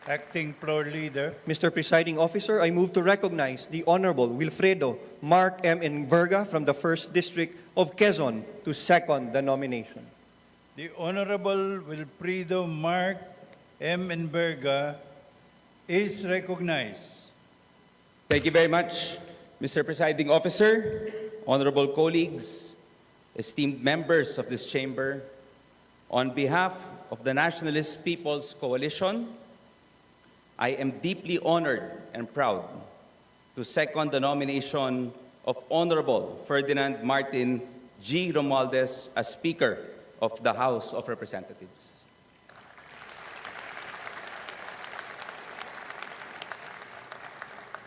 Speaker 17: Acting Floor Leader.
Speaker 16: Mr. Presiding Officer, I move to recognize the Honorable Wilfredo Mark M. Enverga from the 1st District of Quezon to second the nomination.
Speaker 17: The Honorable Wilfredo Mark M. Enverga is recognized.
Speaker 19: Thank you very much, Mr. Presiding Officer, honorable colleagues, esteemed members of this chamber. On behalf of the Nationalist People's Coalition, I am deeply honored and proud to second the nomination of Honorable Ferdinand Martin G. Romualdez as Speaker of the House of Representatives.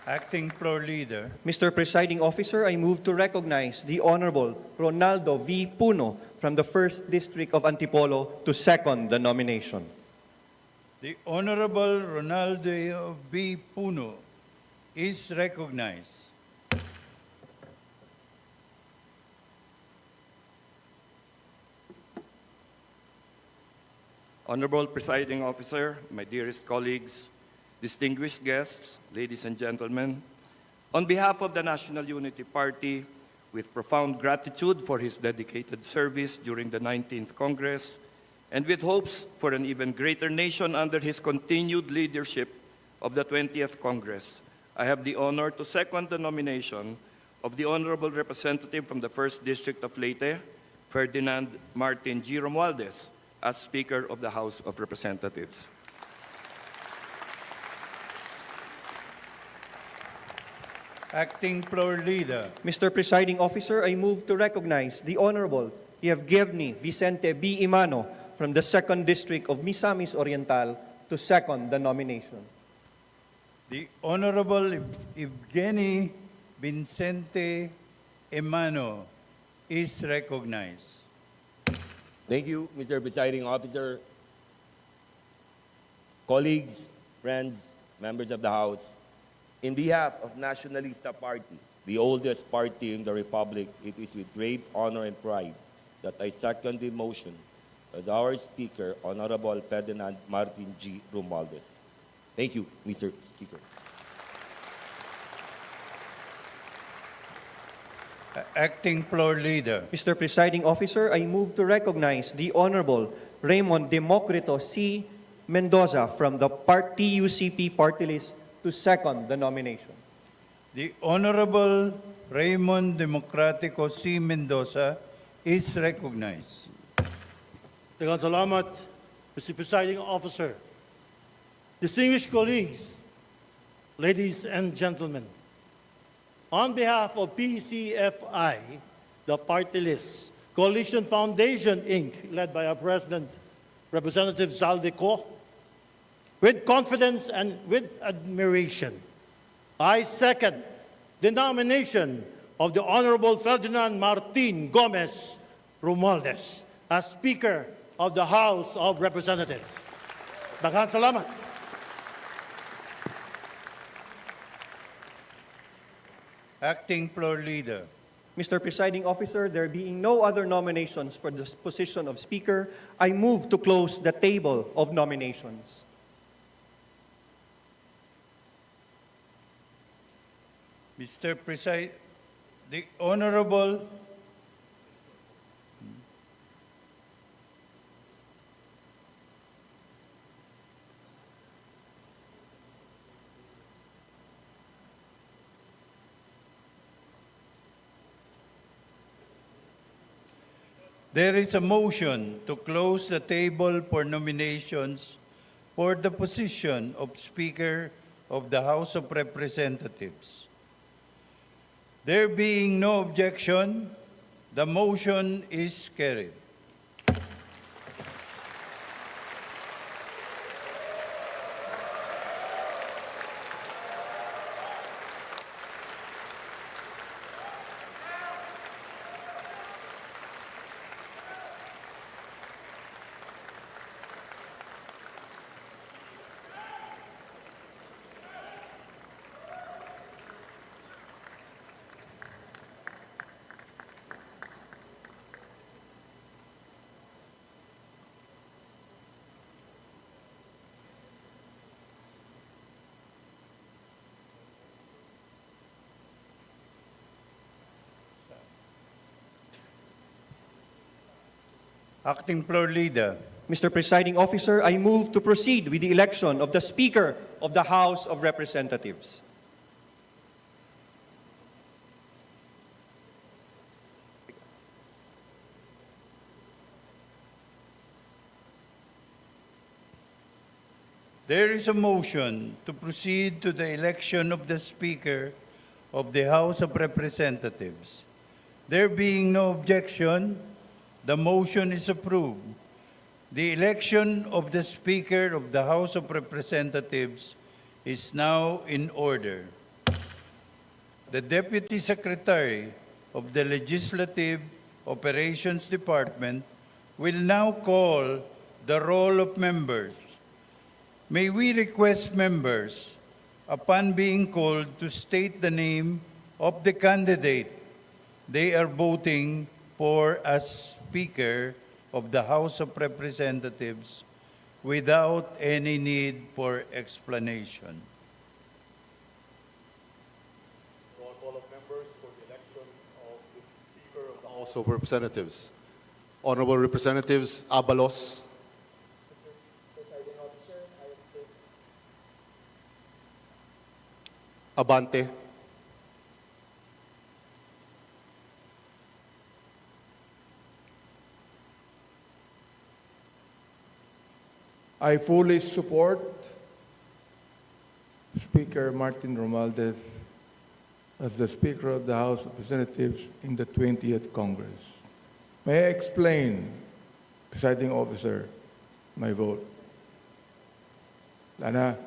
Speaker 17: Acting Floor Leader.
Speaker 16: Mr. Presiding Officer, I move to recognize the Honorable Ronaldo V. Puno from the 1st District of Antipolo to second the nomination.
Speaker 17: The Honorable Ronaldo B. Puno is recognized.
Speaker 20: Honorable Presiding Officer, my dearest colleagues, distinguished guests, ladies and gentlemen, on behalf of the National Unity Party, with profound gratitude for his dedicated service during the 19th Congress, and with hopes for an even greater nation under his continued leadership of the 20th Congress, I have the honor to second the nomination of the Honorable Representative from the 1st District of Leyte, Ferdinand Martin G. Romualdez, as Speaker of the House of Representatives.
Speaker 17: Acting Floor Leader.
Speaker 16: Mr. Presiding Officer, I move to recognize the Honorable Yevgeny Vicente B. Imano from the 2nd District of Misamis Oriental to second the nomination.
Speaker 17: The Honorable Evgeny Vicente Emano is recognized.
Speaker 21: Thank you, Mr. Presiding Officer. Colleagues, friends, members of the House, in behalf of Nationalista Party, the oldest party in the Republic, it is with great honor and pride that I second the motion as our Speaker, Honorable Ferdinand Martin G. Romualdez. Thank you, Mr. Speaker.
Speaker 17: Acting Floor Leader.
Speaker 16: Mr. Presiding Officer, I move to recognize the Honorable Raymond Democrito C. Mendoza from the TUCP party list to second the nomination.
Speaker 17: The Honorable Raymond Democratico C. Mendoza is recognized.
Speaker 22: Daghang salamat, Mr. Presiding Officer. Distinguished colleagues, ladies and gentlemen, on behalf of PCFI, the party list, Coalition Foundation, Inc., led by our President, Representative Zaldico, with confidence and with admiration, I second the nomination of the Honorable Ferdinand Martin Gomez Romualdez as Speaker of the House of Representatives. Daghang salamat.
Speaker 17: Acting Floor Leader.
Speaker 16: Mr. Presiding Officer, there being no other nominations for the position of Speaker, I move to close the table of nominations.
Speaker 17: Mr. President, the Honorable There is a motion to close the table for nominations for the position of Speaker of the House of Representatives. There being no objection, the motion is carried. Acting Floor Leader.
Speaker 16: Mr. Presiding Officer, I move to proceed with the election of the Speaker of the House of Representatives.
Speaker 17: There is a motion to proceed to the election of the Speaker of the House of Representatives. There being no objection, the motion is approved. The election of the Speaker of the House of Representatives is now in order. The Deputy Secretary of the Legislative Operations Department will now call the roll of members. May we request members, upon being called, to state the name of the candidate they are voting for as Speaker of the House of Representatives without any need for explanation.
Speaker 2: Roll call of members for the election of the Speaker of the House of Representatives. Honorable Representatives Abalos.
Speaker 3: Presiding Officer, I abstain.
Speaker 2: Abante.
Speaker 23: I fully support Speaker Martin Romualdez as the Speaker of the House of Representatives in the 20th Congress. May I explain, Presiding Officer, my vote? Lana,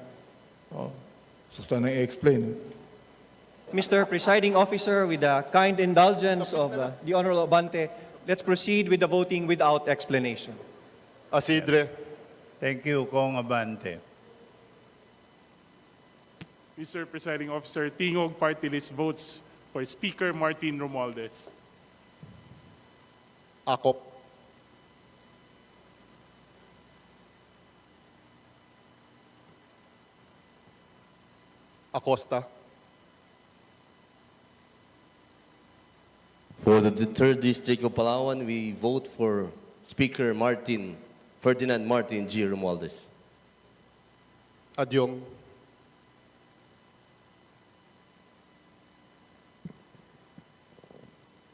Speaker 23: sana i-explain.
Speaker 16: Mr. Presiding Officer, with the kind indulgence of the Honorable Abante, let's proceed with the voting without explanation.
Speaker 2: Asidre.
Speaker 17: Thank you, Kong Abante.
Speaker 15: Mr. Presiding Officer, Tingog Party List votes for Speaker Martin Romualdez.
Speaker 2: Akop. Acosta.
Speaker 24: For the 3rd District of Palawan, we vote for Speaker Ferdinand Martin G. Romualdez.
Speaker 2: Adyong.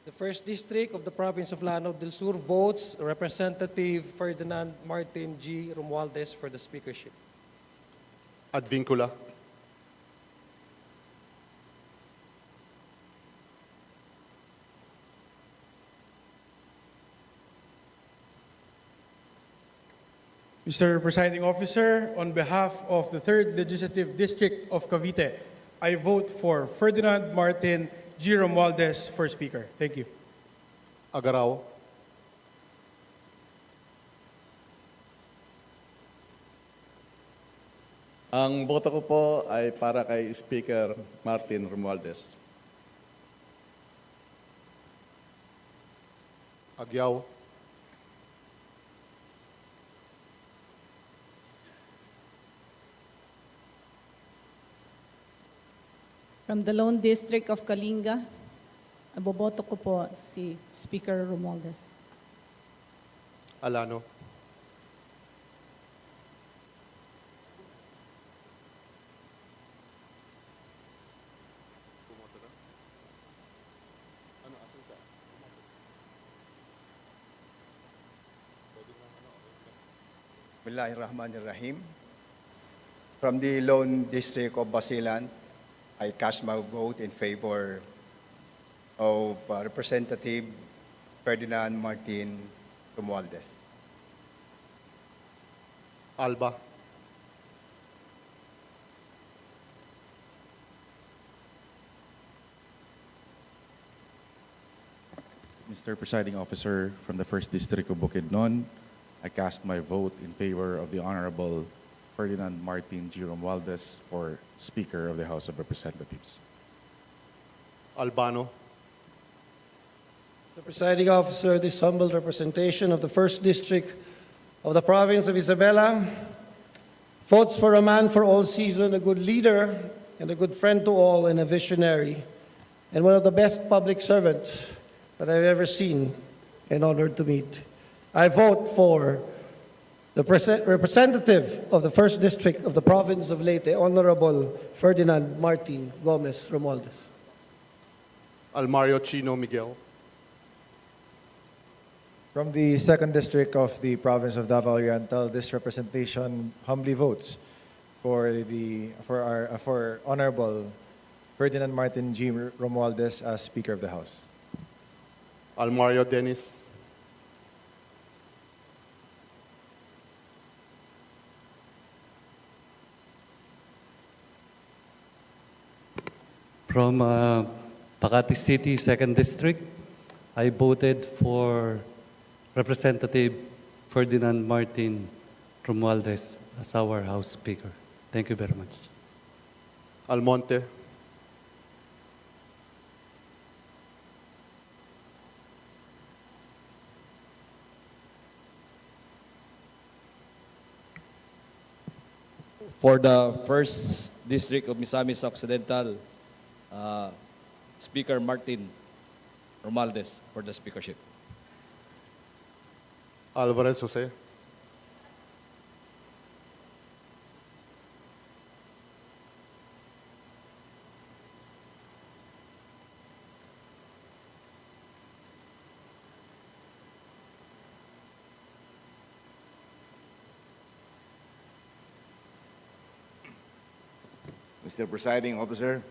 Speaker 3: The 1st District of the Province of Lanao del Sur votes Representative Ferdinand Martin G. Romualdez for the speakership.
Speaker 2: Advincula.
Speaker 25: Mr. Presiding Officer, on behalf of the 3rd Legislative District of Cavite, I vote for Ferdinand Martin G. Romualdez for Speaker. Thank you.
Speaker 2: Agarao.
Speaker 26: Ang boto ko po ay para kay Speaker Martin Romualdez.
Speaker 2: Agyaw.
Speaker 27: From the Lone District of Kalinga, ang boboto ko po si Speaker Romualdez.
Speaker 2: Alano.
Speaker 28: Bismillahirrahmanirrahim. From the Lone District of Basilan, I cast my vote in favor of Representative Ferdinand Martin Romualdez.
Speaker 2: Alba.
Speaker 29: Mr. Presiding Officer, from the 1st District of Bukidnon, I cast my vote in favor of the Honorable Ferdinand Martin G. Romualdez for Speaker of the House of Representatives.
Speaker 2: Albano.
Speaker 25: Mr. Presiding Officer, this humble representation of the 1st District of the Province of Isabela votes for a man for all season, a good leader and a good friend to all and a visionary, and one of the best public servants that I've ever seen and honored to meet. I vote for the representative of the 1st District of the Province of Leyte, Honorable Ferdinand Martin Gomez Romualdez.
Speaker 2: Almario Chino Miguel.
Speaker 4: From the 2nd District of the Province of Davao Oriental, this representation humbly votes for Honorable Ferdinand Martin G. Romualdez as Speaker of the House.
Speaker 2: Almario Dennis.
Speaker 5: From Makati City, 2nd District, I voted for Representative Ferdinand Martin Romualdez as our House Speaker. Thank you very much.
Speaker 2: Almonte.
Speaker 6: For the 1st District of Misamis Occidental, Speaker Martin Romualdez for the speakership.
Speaker 2: Alvarez Jose.
Speaker 7: Mr. Presiding Officer,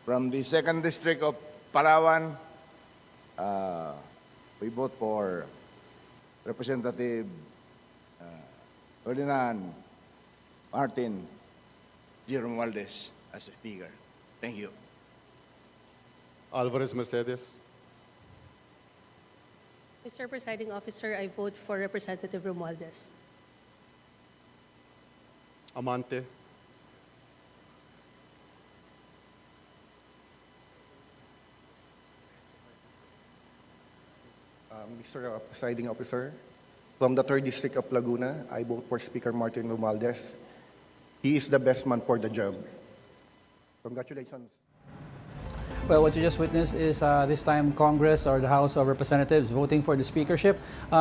Speaker 7: from the 2nd District of Palawan, we vote for Representative Ferdinand Martin G. Romualdez as the Speaker. Thank you.
Speaker 2: Alvarez Mercedes.
Speaker 8: Mr. Presiding Officer, I vote for Representative Romualdez.
Speaker 2: Amante.
Speaker 9: Mr. Presiding Officer, from the 3rd District of Laguna, I vote for Speaker Martin Romualdez. He is the best man for the job. Congratulations.
Speaker 1: Well, what you just witnessed is this time Congress or the House of Representatives voting for the speakership.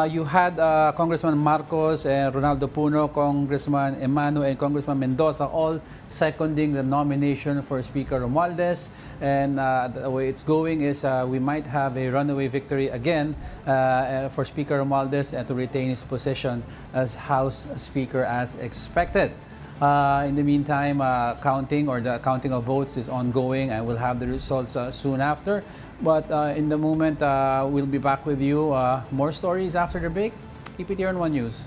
Speaker 1: You had Congressman Marcos and Ronaldo Puno, Congressman Emano, and Congressman Mendoza all seconding the nomination for Speaker Romualdez. And the way it's going is we might have a runaway victory again for Speaker Romualdez and to retain his position as House Speaker as expected. In the meantime, the counting of votes is ongoing and we'll have the results soon after. But in the moment, we'll be back with you. More stories after the break. Keep it here on One News.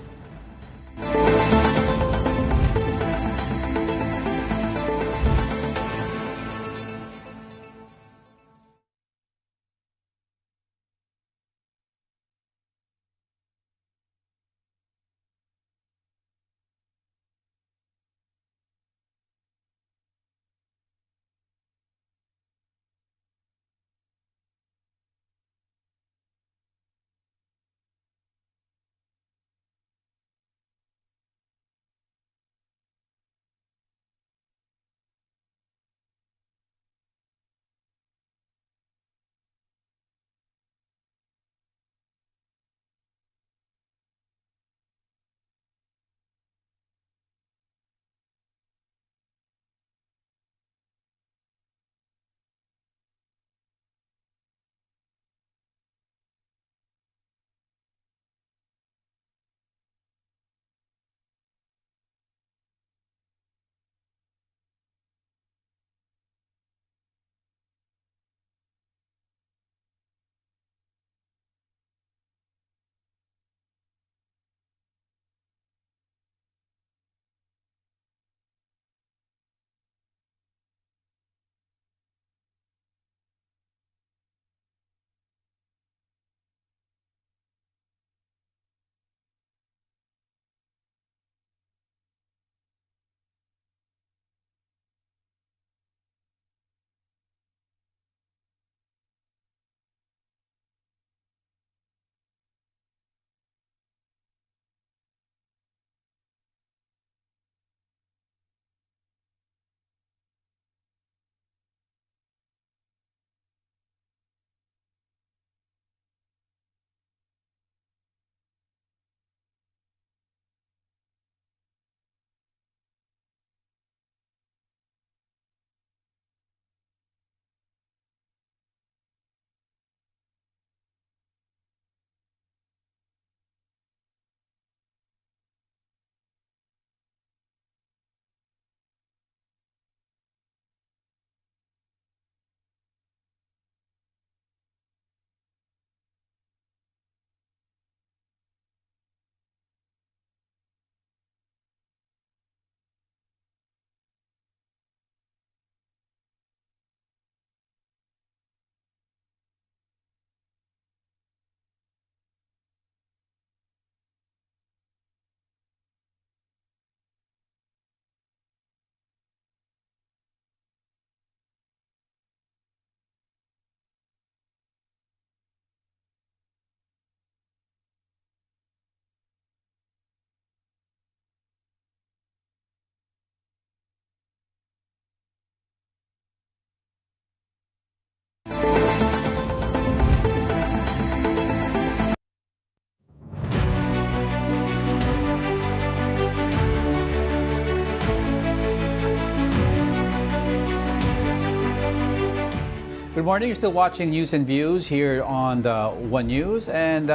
Speaker 1: Good morning. You're still watching News and Views here on the One News. And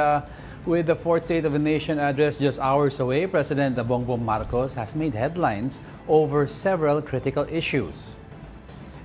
Speaker 1: with the fourth State of the Nation address just hours away, President Bongbong Marcos has made headlines over several critical issues.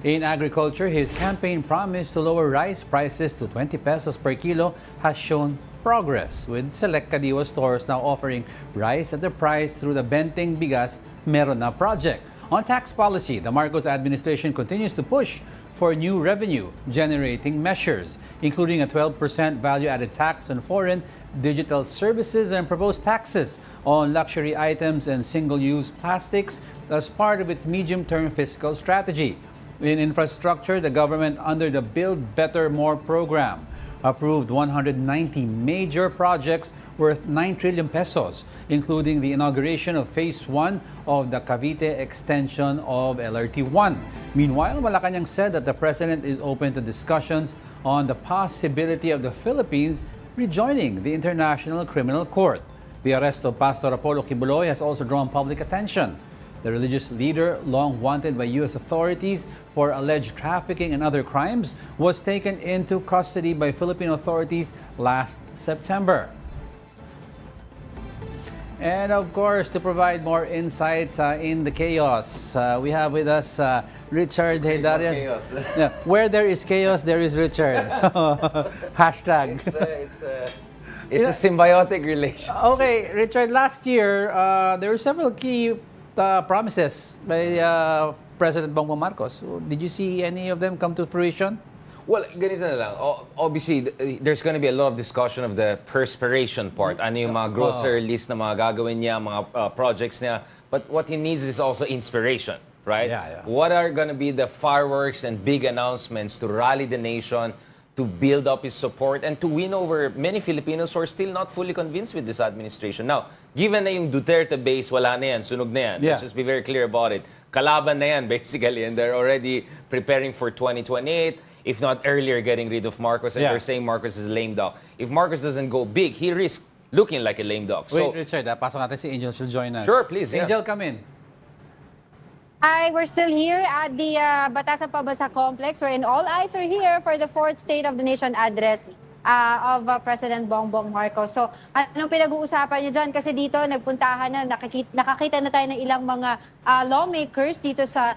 Speaker 1: In agriculture, his campaign promise to lower rice prices to 20 pesos per kilo has shown progress, with select Kadiwa stores now offering rice at the price through the Benteng Bigas Meron Na project. On tax policy, the Marcos administration continues to push for new revenue-generating measures, including a 12% value-added tax on foreign digital services and proposed taxes on luxury items and single-use plastics as part of its medium-term fiscal strategy. In infrastructure, the government, under the Build Better More program, approved 190 major projects worth 9 trillion pesos, including the inauguration of Phase 1 of the Cavite extension of LRT-1. Meanwhile, Malacanang said that the president is open to discussions on the possibility of the Philippines rejoining the International Criminal Court. The arrest of Pastor Apollo Kibuloy has also drawn public attention. The religious leader, long wanted by U.S. authorities for alleged trafficking and other crimes, was taken into custody by Philippine authorities last September. And of course, to provide more insights in the chaos, we have with us Richard Heydarian. Yeah, where there is chaos, there is Richard. Hashtag.
Speaker 10: It's a symbiotic relation.
Speaker 1: Okay, Richard, last year, there were several key promises by President Bongbong Marcos. Did you see any of them come to fruition?
Speaker 10: Well, ganito na lang. Obviously, there's going to be a lot of discussion of the perspiration part. Ano yung mga grocer list na mga gagawin niya, mga projects niya. But what he needs is also inspiration, right?
Speaker 1: Yeah.
Speaker 10: What are going to be the fireworks and big announcements to rally the nation, to build up his support, and to win over many Filipinos who are still not fully convinced with this administration? Now, given na yung Duterte base, wala na yan, sunog na yan. Let's just be very clear about it. Kalaban na yan, basically, and they're already preparing for 2028. If not earlier, getting rid of Marcos, and they're saying Marcos is a lame dog. If Marcos doesn't go big, he risks looking like a lame dog.
Speaker 1: Wait, Richard, pasok natin si Angel. She'll join us.
Speaker 10: Sure, please.
Speaker 1: Angel, come in.
Speaker 11: Hi, we're still here at the Batasang Pambansa complex, wherein all eyes are here for the fourth State of the Nation address of President Bongbong Marcos. So, anong pinag-uusapan niyo dyan? Kasi dito, nagpuntahan na, nakakita na tayo ng ilang mga lawmakers dito sa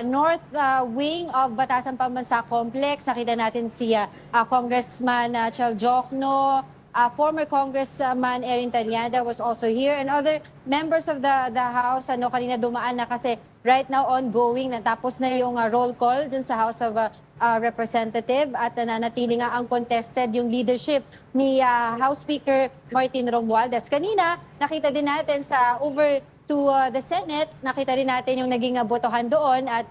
Speaker 11: North Wing of Batasang Pambansa Complex. Nakita natin si Congressman Chel Jokno, former Congressman Erin Tanyada was also here, and other members of the House. Kanina dumaan na kasi right now ongoing, natapos na yung roll call dun sa House of Representative at nananatili nga uncontested yung leadership ni House Speaker Martin Romualdez. Kanina, nakita din natin sa over to the Senate, nakita rin natin yung naging botohan doon at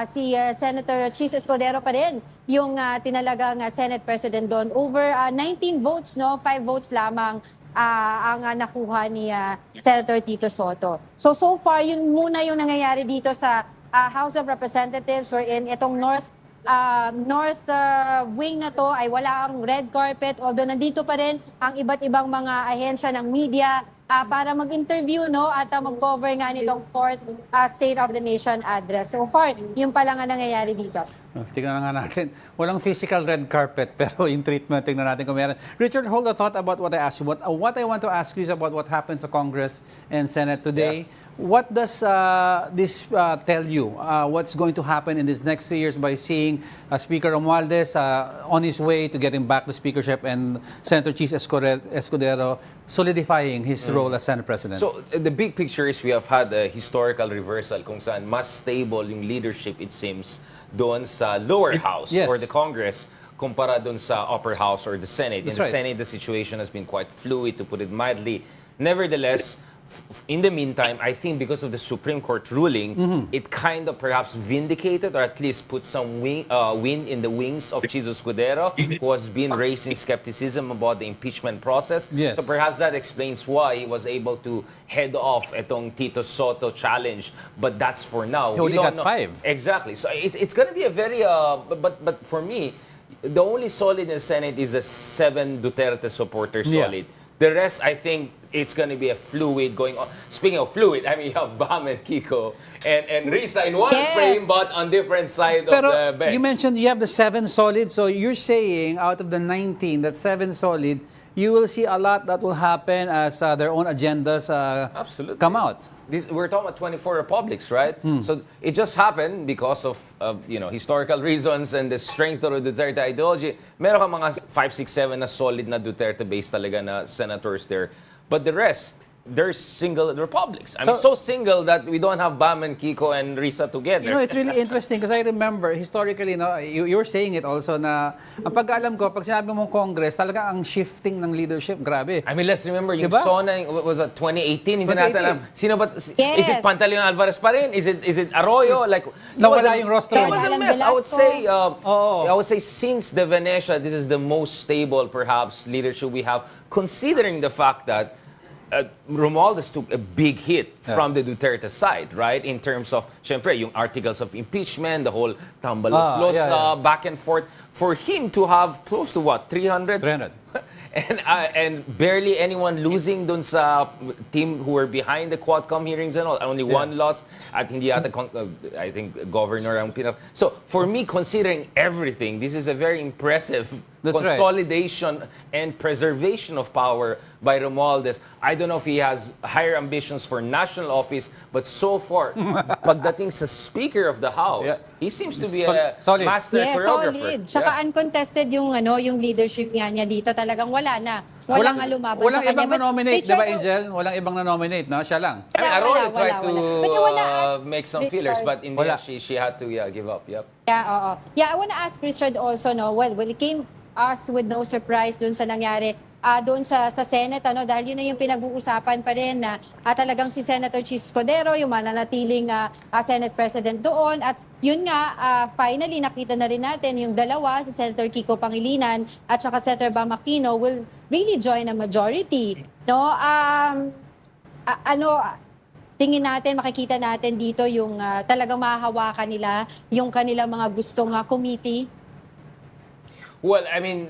Speaker 11: si Senator Chis Escudero pa rin yung tinalagang Senate President doon. Over 19 votes, 5 votes lamang ang nakuha ni Senator Tito Soto. So far, yun muna yung nangyayari dito sa House of Representatives, wherein itong North Wing na to ay wala ang red carpet, although nandito pa rin ang iba't ibang mga ahensya ng media para mag-interview at mag-cover nga nitong fourth State of the Nation address. So far, yung pala nga nangyayari dito.
Speaker 1: Tingnan nga natin. Walang physical red carpet, pero yung treatment, tingnan natin kung meron. Richard, hold a thought about what I asked you. What I want to ask you is about what happened sa Congress and Senate today. Yeah. What does this tell you? What's going to happen in these next 2 years by seeing Speaker Romualdez on his way to getting back the speakership and Senator Chis Escudero solidifying his role as Senate President?
Speaker 10: So, the big picture is we have had a historical reversal kung saan mas stable yung leadership, it seems, doon sa lower house or the Congress kumpara doon sa upper house or the Senate. In the Senate, the situation has been quite fluid, to put it mildly. Nevertheless, in the meantime, I think because of the Supreme Court ruling, it kind of perhaps vindicated or at least put some wind in the wings of Chis Escudero, who has been raising skepticism about the impeachment process. So perhaps that explains why he was able to head off itong Tito Soto challenge. But that's for now.
Speaker 1: He only got 5.
Speaker 10: Exactly. So it's going to be a very, but for me, the only solid in the Senate is the 7 Duterte supporters solid. The rest, I think, it's going to be a fluid going on. Speaking of fluid, I mean, you have Bam and Kiko and Risa in one frame, but on different side of the bench.
Speaker 1: You mentioned you have the 7 solid, so you're saying out of the 19, that 7 solid, you will see a lot that will happen as their own agendas
Speaker 10: Absolutely.
Speaker 1: come out.
Speaker 10: We're talking about 24 republics, right? So it just happened because of historical reasons and the strength of the Duterte ideology. Meron ka mga 5, 6, 7 na solid na Duterte-based talaga na senators there. But the rest, they're single republics. I mean, so single that we don't have Bam and Kiko and Risa together.
Speaker 1: You know, it's really interesting because I remember historically, you were saying it also na ang pag-alam ko, pag sinabi mong Congress, talaga ang shifting ng leadership, grabe.
Speaker 10: I mean, let's remember yung
Speaker 1: Diba?
Speaker 10: SONA, what was it, 2018? Hindi natin alam. Sino ba?
Speaker 11: Yes.
Speaker 10: Is it Pantaleon Alvarez pa rin? Is it Arroyo? Like,
Speaker 1: Nawala yung roster.
Speaker 10: It was a mess. I would say since the Venetia, this is the most stable, perhaps, leadership we have, considering the fact that Romualdez took a big hit from the Duterte side, right? In terms of, syempre, yung articles of impeachment, the whole tambalos back and forth. For him to have close to what, 300? 300. And barely anyone losing dun sa team who were behind the Quadcom hearings and all. Only one lost at hindi yata, I think, governor ang pinag. So, for me, considering everything, this is a very impressive consolidation and preservation of power by Romualdez. I don't know if he has higher ambitions for national office, but so far, pagdating sa Speaker of the House, he seems to be a master choreographer.
Speaker 11: Solid. Tsaka uncontested yung leadership niya dito. Talagang wala na. Walang lumaban
Speaker 1: Walang
Speaker 11: sa kanya.
Speaker 1: ibang na-nominate, di ba, Angel? Walang ibang na-nominate, no? Siya lang.
Speaker 10: I mean, Arroyo tried
Speaker 11: wala.
Speaker 10: to make some feelers, but in the end, she had to give up. Yep.
Speaker 11: Yeah, I want to ask Richard also, well, it came us with no surprise dun sa nangyari doon sa Senate, dahil yun na yung pinag-uusapan pa rin na talagang si Senator Chis Escudero, yung mananatiling Senate President doon. At yun nga, finally nakita na rin natin yung dalawa, si Senator Kiko Pangilinan at saka Senator Bam Aquino will really join a majority. Tingin natin, makikita natin dito yung talagang mahahawakan nila yung kanilang mga gustong committee.
Speaker 10: Well, I mean,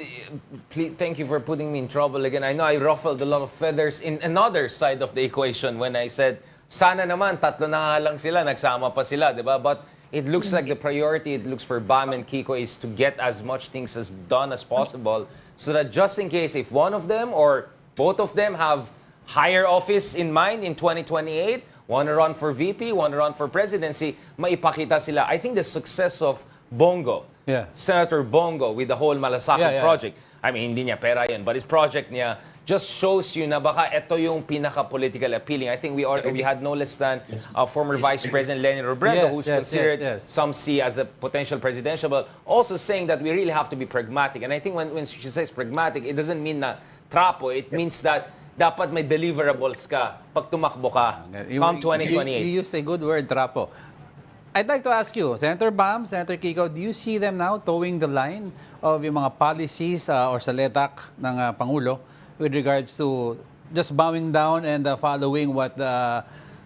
Speaker 10: please, thank you for putting me in trouble again. I know I ruffled a lot of feathers in another side of the equation when I said, sana naman, 3 na nga lang sila, nagsama pa sila, di ba? But it looks like the priority, it looks for Bam and Kiko is to get as much things as done as possible so that just in case if one of them or both of them have higher office in mind in 2028, want to run for VP, want to run for presidency, maipakita sila. I think the success of Bongo, Senator Bongo with the whole Malasakit project. I mean, hindi niya pera yan, but his project niya just shows you na baka ito yung pinaka-political appealing. I think we had no less than former Vice President Leni Robredo, who's considered some see as a potential presidential, but also saying that we really have to be pragmatic. And I think when she says pragmatic, it doesn't mean na trapo. It means that dapat may deliverables ka pag tumakbo ka come 2028.
Speaker 1: You used a good word, trapo. I'd like to ask you, Senator Bam, Senator Kiko, do you see them now towing the line of yung mga policies or sa letak ng Pangulo with regards to just bowing down and following what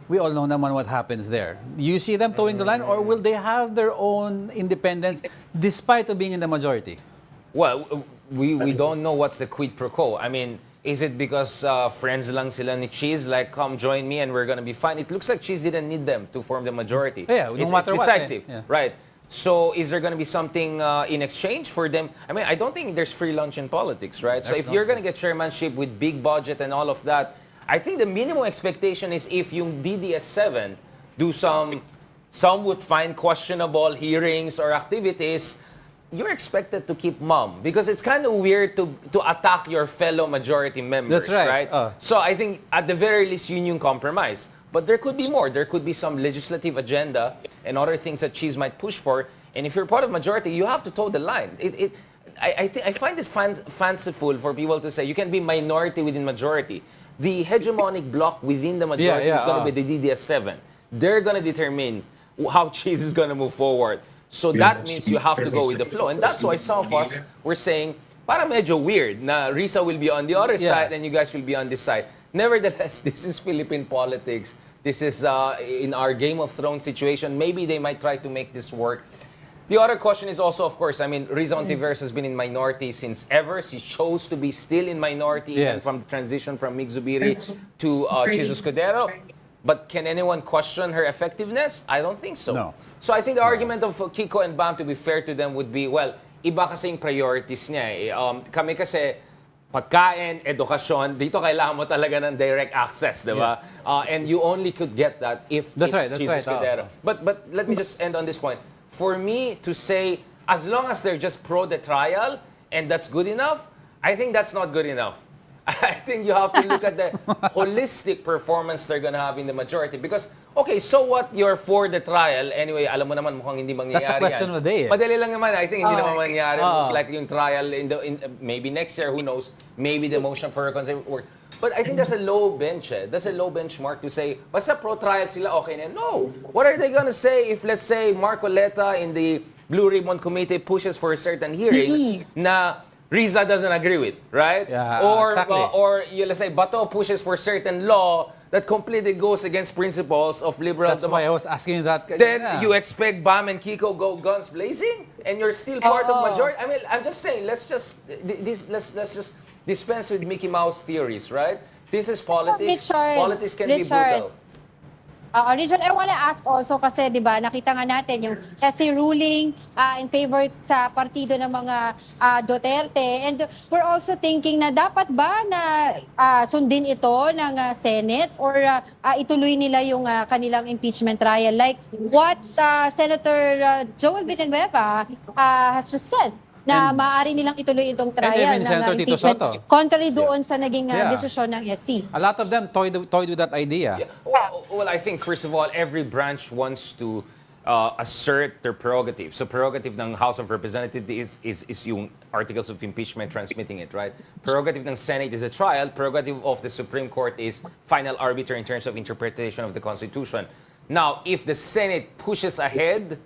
Speaker 1: we all know naman what happens there? Do you see them towing the line or will they have their own independence despite of being in the majority?
Speaker 10: Well, we don't know what's the quid pro quo. I mean, is it because friends lang sila ni Cheese, like, come join me and we're gonna be fine? It looks like Cheese didn't need them to form the majority.
Speaker 1: Yeah, no matter
Speaker 10: it's decisive,
Speaker 1: what.
Speaker 10: right? So is there gonna be something in exchange for them? I mean, I don't think there's free lunch in politics, right? So if you're gonna get chairmanship with big budget and all of that, I think the minimum expectation is if yung DDS7 do some would find questionable hearings or activities, you're expected to keep mum because it's kind of weird to attack your fellow majority members,
Speaker 1: That's right?
Speaker 10: So I think at the very least union compromise. But there could be more. There could be some legislative agenda and other things that Cheese might push for. And if you're part of majority, you have to toe the line. I find it fanciful for people to say you can be minority within majority. The hegemonic bloc within the majority is going to be the DDS7. They're going to determine how Cheese is going to move forward. So that means you have to go with the flow. And that's why some of us were saying, para medyo weird na Risa will be on the other side and you guys will be on this side. Nevertheless, this is Philippine politics. This is in our Game of Thrones situation. Maybe they might try to make this work. The other question is also, of course, I mean, Riza Ontiveros has been in minority since ever. She chose to be still in minority even
Speaker 1: Yes.
Speaker 10: from the transition from Mig Zubiri to Chizo Escudero. But can anyone question her effectiveness? I don't think so.
Speaker 1: No.
Speaker 10: So I think the argument of Kiko and Bam, to be fair to them, would be, well, iba kasi yung priorities niya. Kami kasi, pagkain, edukasyon, dito kailangan mo talaga ng direct access, di ba? And you only could get that if
Speaker 1: That's
Speaker 10: it's
Speaker 1: right,
Speaker 10: Chizo
Speaker 1: that's right.
Speaker 10: Escudero. But let me just end on this point. For me to say, as long as they're just pro the trial, and that's good enough, I think that's not good enough. I think you have to look at the holistic performance they're gonna have in the majority. Because, okay, so what you're for the trial? Anyway, alam mo naman mukhang hindi mangyayari.
Speaker 1: That's the question
Speaker 10: yan.
Speaker 1: of the day.
Speaker 10: Madali lang naman. I think hindi naman mangyayari. Most likely yung trial, maybe next year, who knows? Maybe the motion for reconsideration work. But I think that's a low bench. That's a low benchmark to say, basta pro-trial sila, okay na. No. What are they gonna say if, let's say, Mark Coleta in the Blue Ribbon Committee pushes for a certain hearing na Riza doesn't agree with, right?
Speaker 1: Yeah,
Speaker 10: or
Speaker 1: exactly.
Speaker 10: let's say Bato pushes for certain law that completely goes against principles of liberal
Speaker 1: That's why I was asking that.
Speaker 10: Then you expect Bam and Kiko go guns blazing, and you're still part of majority. I mean, I'm just saying, let's just dispense with Mickey Mouse theories, right? This is politics.
Speaker 11: Richard,
Speaker 10: Politics can be brutal.
Speaker 11: Richard, I want to ask also kasi 'di ba nakita nga natin yung SC ruling in favor sa partido ng mga Duterte, and we're also thinking na dapat ba na sundin ito ng Senate or ituloy nila yung kanilang impeachment trial like what Senator Joel Villanueva has just said na maaari nilang ituloy itong trial
Speaker 1: even
Speaker 11: ng
Speaker 1: Senator Tito
Speaker 11: impeachment
Speaker 1: Soto.
Speaker 11: contrary doon sa naging
Speaker 1: Yeah.
Speaker 11: desisyon ng SC.
Speaker 1: A lot of them toyed with that idea.
Speaker 10: Well, I think, first of all, every branch wants to assert their prerogative. So prerogative ng House of Representatives is yung articles of impeachment transmitting it, right? Prerogative ng Senate is a trial. Prerogative of the Supreme Court is final arbiter in terms of interpretation of the Constitution. Now, if the Senate pushes ahead,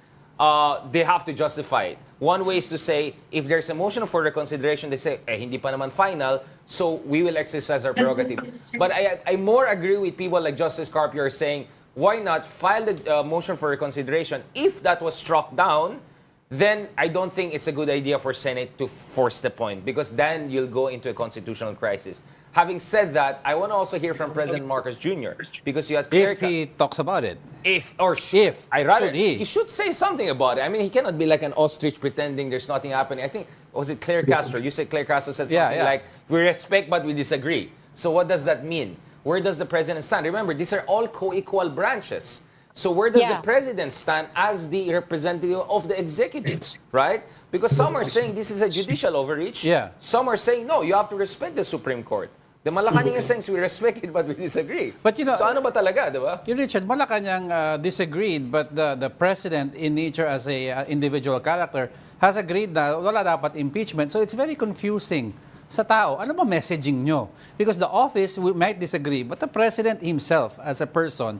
Speaker 10: they have to justify it. One way is to say, if there's a motion for reconsideration, they say, hindi pa naman final, so we will exercise our prerogative. But I more agree with people like Justice Carpio saying, why not file the motion for reconsideration? If that was struck down, then I don't think it's a good idea for Senate to force the point, because then you'll go into a constitutional crisis. Having said that, I want to also hear from President Marcos Jr. because you had clear
Speaker 1: If he talks about it.
Speaker 10: he should say something about it. I mean, he cannot be like an ostrich pretending there's nothing happening. I think, was it Claire Castro? You said Claire Castro said something like, we respect but we disagree. So what does that mean? Where does the president stand? Remember, these are all co-equal branches. So where does the president stand as the representative of the executive, right? Because some are saying this is a judicial overreach. Some are saying, no, you have to respect the Supreme Court. The Malacanang saying we respect it but we disagree.
Speaker 1: But you know,
Speaker 10: so ano ba talaga, di ba?
Speaker 1: Richard, Malacanang disagreed, but the president in nature as a individual character has agreed na wala dapat impeachment. So it's very confusing sa tao. Ano ba messaging nyo? Because the office might disagree, but the president himself as a person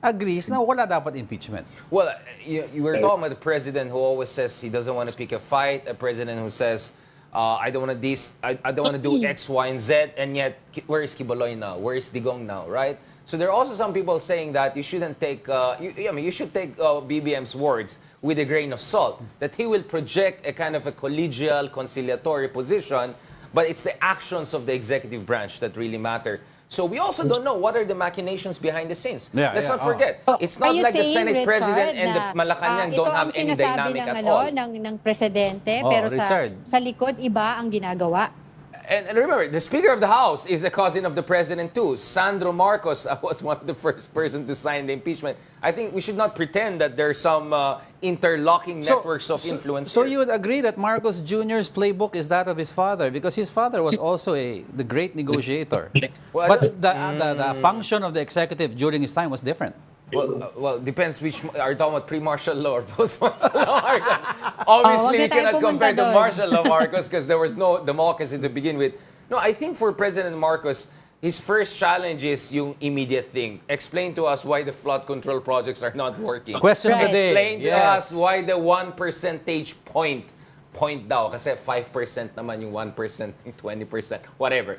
Speaker 1: agrees na wala dapat impeachment.
Speaker 10: Well, you were talking about the president who always says he doesn't want to pick a fight, a president who says, I don't want to do X, Y, and Z, and yet, where is Kibaloy now? Where is Digong now, right? So there are also some people saying that you shouldn't take, you should take BBM's words with a grain of salt, that he will project a kind of a collegial, conciliatory position, but it's the actions of the executive branch that really matter. So we also don't know what are the machinations behind the scenes. Let's not forget, it's not like the Senate
Speaker 11: Richard,
Speaker 10: President and the Malacanang don't have any dynamic at all.
Speaker 11: ng presidente, pero sa likod iba ang ginagawa.
Speaker 10: And remember, the Speaker of the House is a cousin of the President too. Sandro Marcos was one of the first person to sign the impeachment. I think we should not pretend that there's some interlocking networks of influence.
Speaker 1: So you would agree that Marcos Jr.'s playbook is that of his father, because his father was also the great negotiator. But the function of the executive during his time was different.
Speaker 10: Well, depends which, are you talking about pre-martial law or post-martial law, Marcos? Obviously, you cannot compare the martial law, Marcos, because there was no democracy to begin with. No, I think for President Marcos, his first challenge is yung immediate thing. Explain to us why the flood control projects are not working.
Speaker 1: Question of the day.
Speaker 10: Explain to us why the 1 percentage point daw, kasi 5% naman yung 1%, yung 20%, whatever.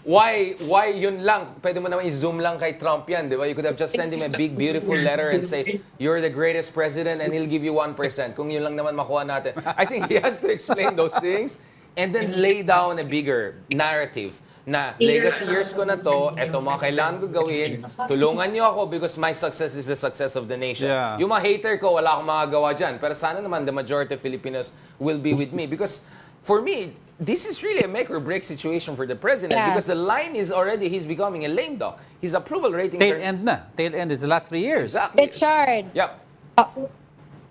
Speaker 10: why yun lang? Pwede mo naman i-zoom lang kay Trump yan, di ba? You could have just sent him a big, beautiful letter and say, you're the greatest president and he'll give you 1%. Kung yun lang naman makuha natin. I think he has to explain those things and then lay down a bigger narrative na legacy years ko na to, eto mga kailangan ko gawin, tulungan niyo ako because my success is the success of the nation.
Speaker 1: Yeah.
Speaker 10: Yung mga hater ko, wala akong magagawa dyan. Pero sana naman the majority of Filipinos will be with me because for me, this is really a make or break situation for the president because the line is already, he's becoming a lame duck. His approval rating...
Speaker 1: Tail end na. Tail end is the last 3 years.
Speaker 10: Exactly.
Speaker 11: Richard.
Speaker 10: Yep.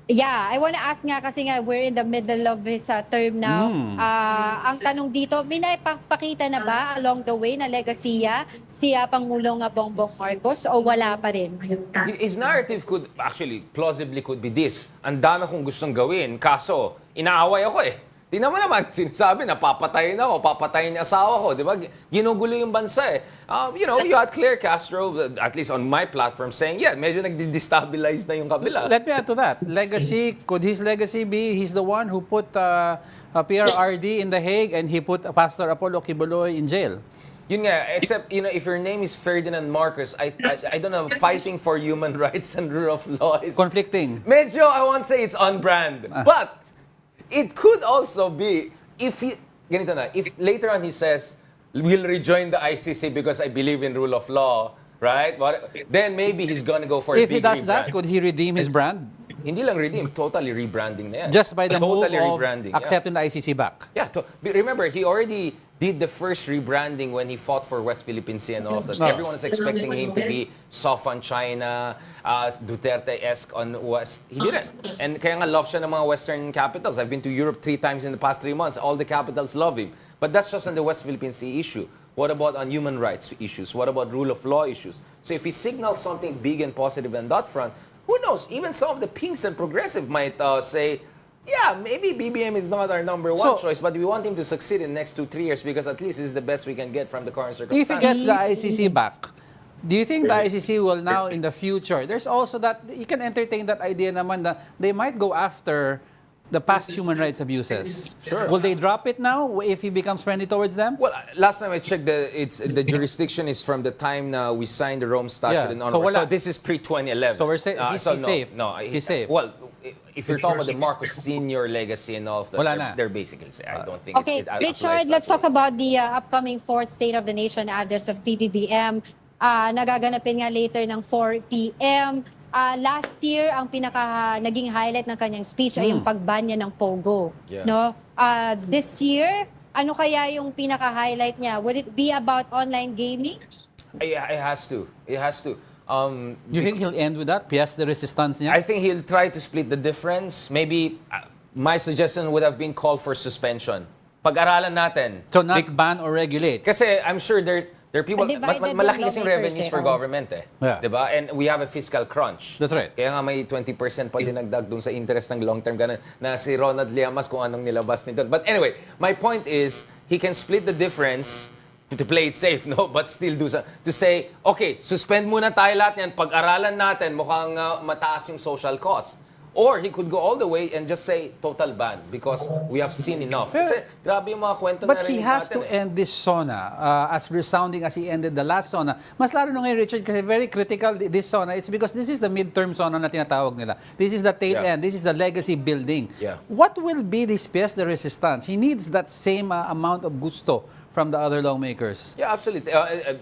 Speaker 11: Yeah, I want to ask nga kasi nga we're in the middle of his term now. Ang tanong dito, may naipakita na ba along the way na legasiya si Pangulong Bongbong Marcos o wala pa rin?
Speaker 10: His narrative could, actually, plausibly could be this. Ang dami kong gustong gawin, kaso inaaway ako eh. Tingnan mo naman, sinasabi na papatayin ako, papatayin niya asawa ko, di ba? Ginugulo yung bansa eh. You had Claire Castro, at least on my platform, saying, yeah, medyo nagdi-destabilize na yung kabila.
Speaker 1: Let me add to that. Legacy, could his legacy be he's the one who put PRRD in The Hague and he put Pastor Apollo Kibuloy in jail?
Speaker 10: Yun nga, except, if your name is Ferdinand Marcos, I don't know, fighting for human rights and rule of law is...
Speaker 1: Conflicting.
Speaker 10: Medyo, I won't say it's on-brand. But, it could also be, if later on he says, we'll rejoin the ICC because I believe in rule of law, right? Then maybe he's gonna go for a big
Speaker 1: If he does
Speaker 10: rebrand.
Speaker 1: that, could he redeem his brand?
Speaker 10: Hindi lang redeem, totally rebranding na yan.
Speaker 1: Just by the
Speaker 10: totally
Speaker 1: move of
Speaker 10: rebranding,
Speaker 1: accepting the ICC back?
Speaker 10: Yeah, remember, he already did the first rebranding when he fought for West Philippine Sea and all of that. Everyone is expecting him to be soft on China, Duterte-esque on West. He didn't. And kaya nga love siya ng mga Western capitals. I've been to Europe 3 times in the past 3 months. All the capitals love him. But that's just on the West Philippine Sea issue. What about on human rights issues? What about rule of law issues? So if he signals something big and positive on that front, who knows? Even some of the pinks and progressive might say, yeah, maybe BBM is not our number one choice, but we want him to succeed in the next 2-3 years because at least this is the best we can get from the current circumstances.
Speaker 1: If he gets the ICC back, do you think the ICC will now in the future, there's also that, you can entertain that idea naman that they might go after the past human rights abuses.
Speaker 10: Sure.
Speaker 1: Will they drop it now if he becomes friendly towards them?
Speaker 10: Well, last time I checked, the jurisdiction is from the time we signed the Rome Statute and onward. So this is pre-2011.
Speaker 1: So we're saying he's safe.
Speaker 10: No,
Speaker 1: he's safe.
Speaker 10: Well, if you're talking about the Marcos Senior legacy and all of that, they're basically safe. I don't think
Speaker 11: Okay,
Speaker 10: it
Speaker 11: Richard, let's talk about the upcoming 4th State of the Nation address of PBBM. Nagaganapin nga later ng 4 p.m. Last year, ang naging highlight ng kanyang speech ay yung pag-ban niya ng Pogo.
Speaker 10: Yeah.
Speaker 11: No? This year, ano kaya yung pinaka-highlight niya? Would it be about online gaming?
Speaker 10: It has to. It has to.
Speaker 1: You think he'll end with that? Pièce de résistance niya?
Speaker 10: I think he'll try to split the difference. Maybe my suggestion would have been call for suspension. Pag-aralan natin.
Speaker 1: So not ban or regulate?
Speaker 10: Kasi I'm sure there are people, malaki kasing revenues for government eh.
Speaker 1: Yeah.
Speaker 10: Diba? And we have a fiscal crunch.
Speaker 1: That's right.
Speaker 10: Kaya nga may 20% pa dinagdag dun sa interest ng long term ganun, na si Ronald Llamas kung anong nilabas nito. But anyway, my point is, he can split the difference to play it safe, no? But still do so. To say, okay, suspend muna tayo lahat yan, pag-aralan natin, mukhang mataas yung social cost. Or he could go all the way and just say total ban because we have seen enough. Kasi grabe yung mga kwento na
Speaker 1: But he has to end this SONA as resounding as he ended the last SONA. Mas lalo nung ngayon, Richard, kasi very critical this SONA. It's because this is the midterm SONA na tinatawag nila. This is the tail end. This is the legacy building.
Speaker 10: Yeah.
Speaker 1: What will be this pièce de résistance? He needs that same amount of gusto from the other lawmakers.
Speaker 10: Yeah, absolutely.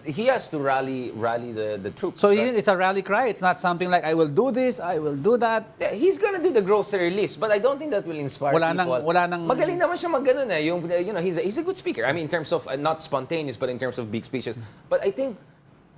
Speaker 10: He has to rally the troops.
Speaker 1: So it's a rally cry. It's not something like, I will do this, I will do that.
Speaker 10: Yeah, he's gonna do the grocery list, but I don't think that will inspire people.
Speaker 1: Wala nang...
Speaker 10: Magaling naman siya mag-ganun eh. Yung, he's a good speaker. I mean, in terms of, not spontaneous, but in terms of big speeches. But I think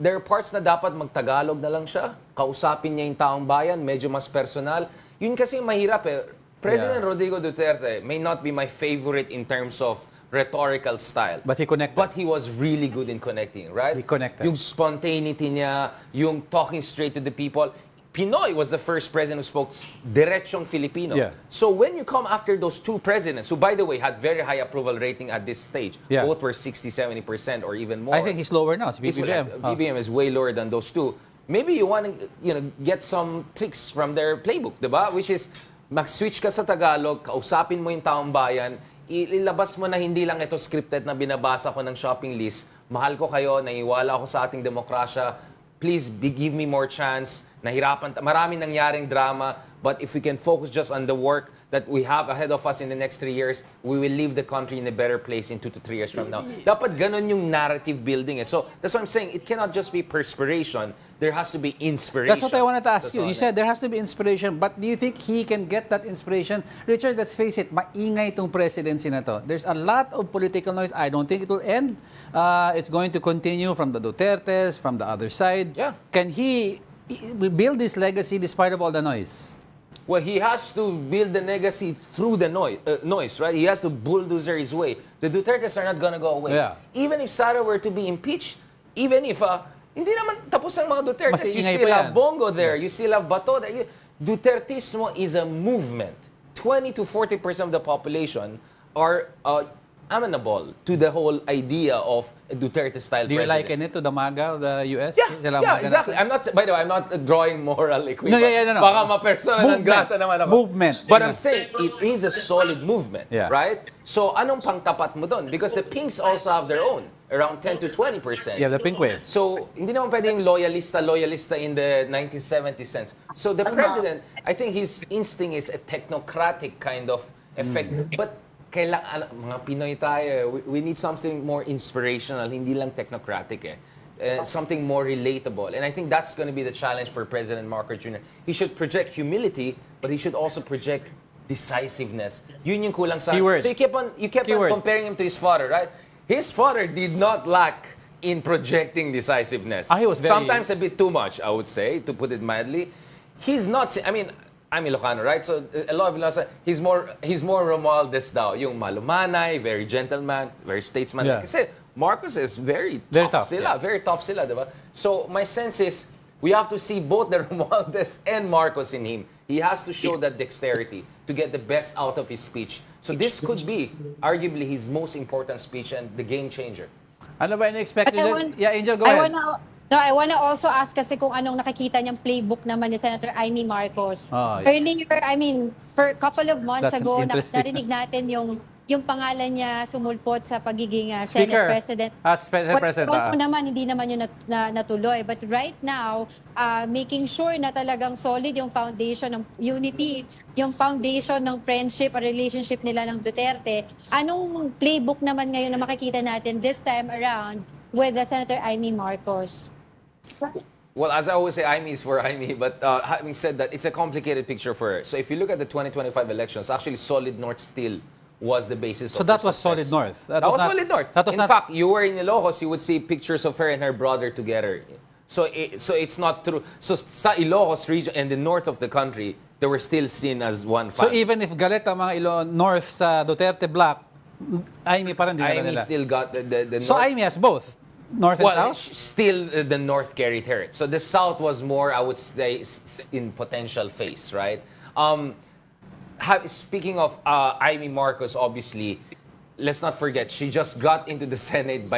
Speaker 10: there are parts na dapat mag-Tagalog na lang siya. Kausapin niya yung taong bayan, medyo mas personal. Yun kasi mahirap eh. President Rodrigo Duterte may not be my favorite in terms of rhetorical style.
Speaker 1: But he connected.
Speaker 10: But he was really good in connecting, right?
Speaker 1: He connected.
Speaker 10: Yung spontaneity niya, yung talking straight to the people. Pinoy was the first president who spoke diretsong Filipino.
Speaker 1: Yeah.
Speaker 10: So when you come after those two presidents, who by the way had very high approval rating at this stage, both were 60-70% or even more.
Speaker 1: I think he's lower now. It's BBM.
Speaker 10: BBM is way lower than those two. Maybe you want to get some tricks from their playbook, diba? Which is mag-switch ka sa Tagalog, kausapin mo yung taong bayan, ilabas mo na hindi lang ito scripted na binabasa ko ng shopping list, mahal ko kayo, naiwala ako sa ating demokrasya, please give me more chance. Maraming nangyaring drama, but if we can focus just on the work that we have ahead of us in the next 3 years, we will leave the country in a better place in 2 to 3 years from now. Dapat ganun yung narrative building. So that's what I'm saying. It cannot just be perspiration. There has to be inspiration.
Speaker 1: That's what I wanted to ask you. You said there has to be inspiration, but do you think he can get that inspiration? Richard, let's face it, maingay itong presidency na to. There's a lot of political noise. I don't think it will end. It's going to continue from the Dutertes, from the other side.
Speaker 10: Yeah.
Speaker 1: Can he build his legacy despite of all the noise?
Speaker 10: Well, he has to build the legacy through the noise, right? He has to bulldozer his way. The Dutertes are not gonna go away.
Speaker 1: Yeah.
Speaker 10: Even if Sara were to be impeached, even if hindi naman tapos ang mga Dutertes, you
Speaker 1: Mas-iingay
Speaker 10: still
Speaker 1: pa
Speaker 10: have
Speaker 1: yan.
Speaker 10: Bongo there, you still have Bato there. Dutertismo is a movement. 20 to 40% of the population are amenable to the whole idea of a Duterte-style
Speaker 1: Do you
Speaker 10: president.
Speaker 1: liken it to the MAGA of the US?
Speaker 10: Yeah, exactly. By the way, I'm not drawing moral equivalent.
Speaker 1: No.
Speaker 10: Baka ma-persona ng grata naman ako.
Speaker 1: Movement.
Speaker 10: But I'm saying it is a solid movement,
Speaker 1: Yeah.
Speaker 10: right? So anong pangtapat mo doon? Because the Pinks also have their own, around 10 to 20%.
Speaker 1: You have the pink wave.
Speaker 10: So hindi naman pwedeng loyalista in the 1970s sense. So the president, I think his instinct is a technocratic kind of effect. But mga Pinoy tayo, we need something more inspirational, hindi lang technocratic something more relatable. And I think that's going to be the challenge for President Marcos Jr. He should project humility, but he should also project decisiveness. Yun yung kulang sa...
Speaker 1: Keyword.
Speaker 10: So you kept on comparing him to his father, right? His father did not lack in projecting decisiveness.
Speaker 1: He was very...
Speaker 10: Sometimes a bit too much, I would say, to put it mildly. He's not... I'm Ilocano, right? So a lot of Ilocano, he's more Romualdez daw. Yung malumanay, very gentleman, very statesman.
Speaker 1: Yeah.
Speaker 10: Kasi Marcos is very tough sila. Yeah. Very tough sila, diba? So my sense is, we have to see both the Romualdez and Marcos in him. He has to show that dexterity to get the best out of his speech. So this could be, arguably, his most important speech and the game changer.
Speaker 1: Ano ba in-expect nyo? Yeah, Angel, go ahead.
Speaker 11: I wanna also ask kasi kung anong nakikita niyang playbook naman ni Senator Amy Marcos. Earlier, for a couple of months ago, narinig natin yung pangalan niya sumulpot sa pagiging Senate President.
Speaker 1: Senate President.
Speaker 11: Hindi naman yun natuloy. But right now, making sure na talagang solid yung foundation ng unity, yung foundation ng friendship or relationship nila ng Duterte. Anong playbook naman ngayon na makikita natin this time around with Senator Amy Marcos?
Speaker 10: Well, as I always say, Amy is for Amy, but having said that, it's a complicated picture for her. So if you look at the 2025 elections, actually Solid North still was the basis of her
Speaker 1: that was
Speaker 10: success.
Speaker 1: Solid North.
Speaker 10: That was Solid North. In fact, you were in Ilocos, you would see pictures of her and her brother together. So it's not true. So sa Ilocos region and the north of the country, they were still seen as one
Speaker 1: So
Speaker 10: family.
Speaker 1: even if galit ang mga North sa Duterte block, Amy pa rin din
Speaker 10: Amy
Speaker 1: nila.
Speaker 10: still got the
Speaker 1: So
Speaker 10: north.
Speaker 1: Amy has both. North and South?
Speaker 10: Still the North carried her. So the South was more, I would say, in potential phase, right? Speaking of Amy Marcos, obviously, let's not forget, she just got into the Senate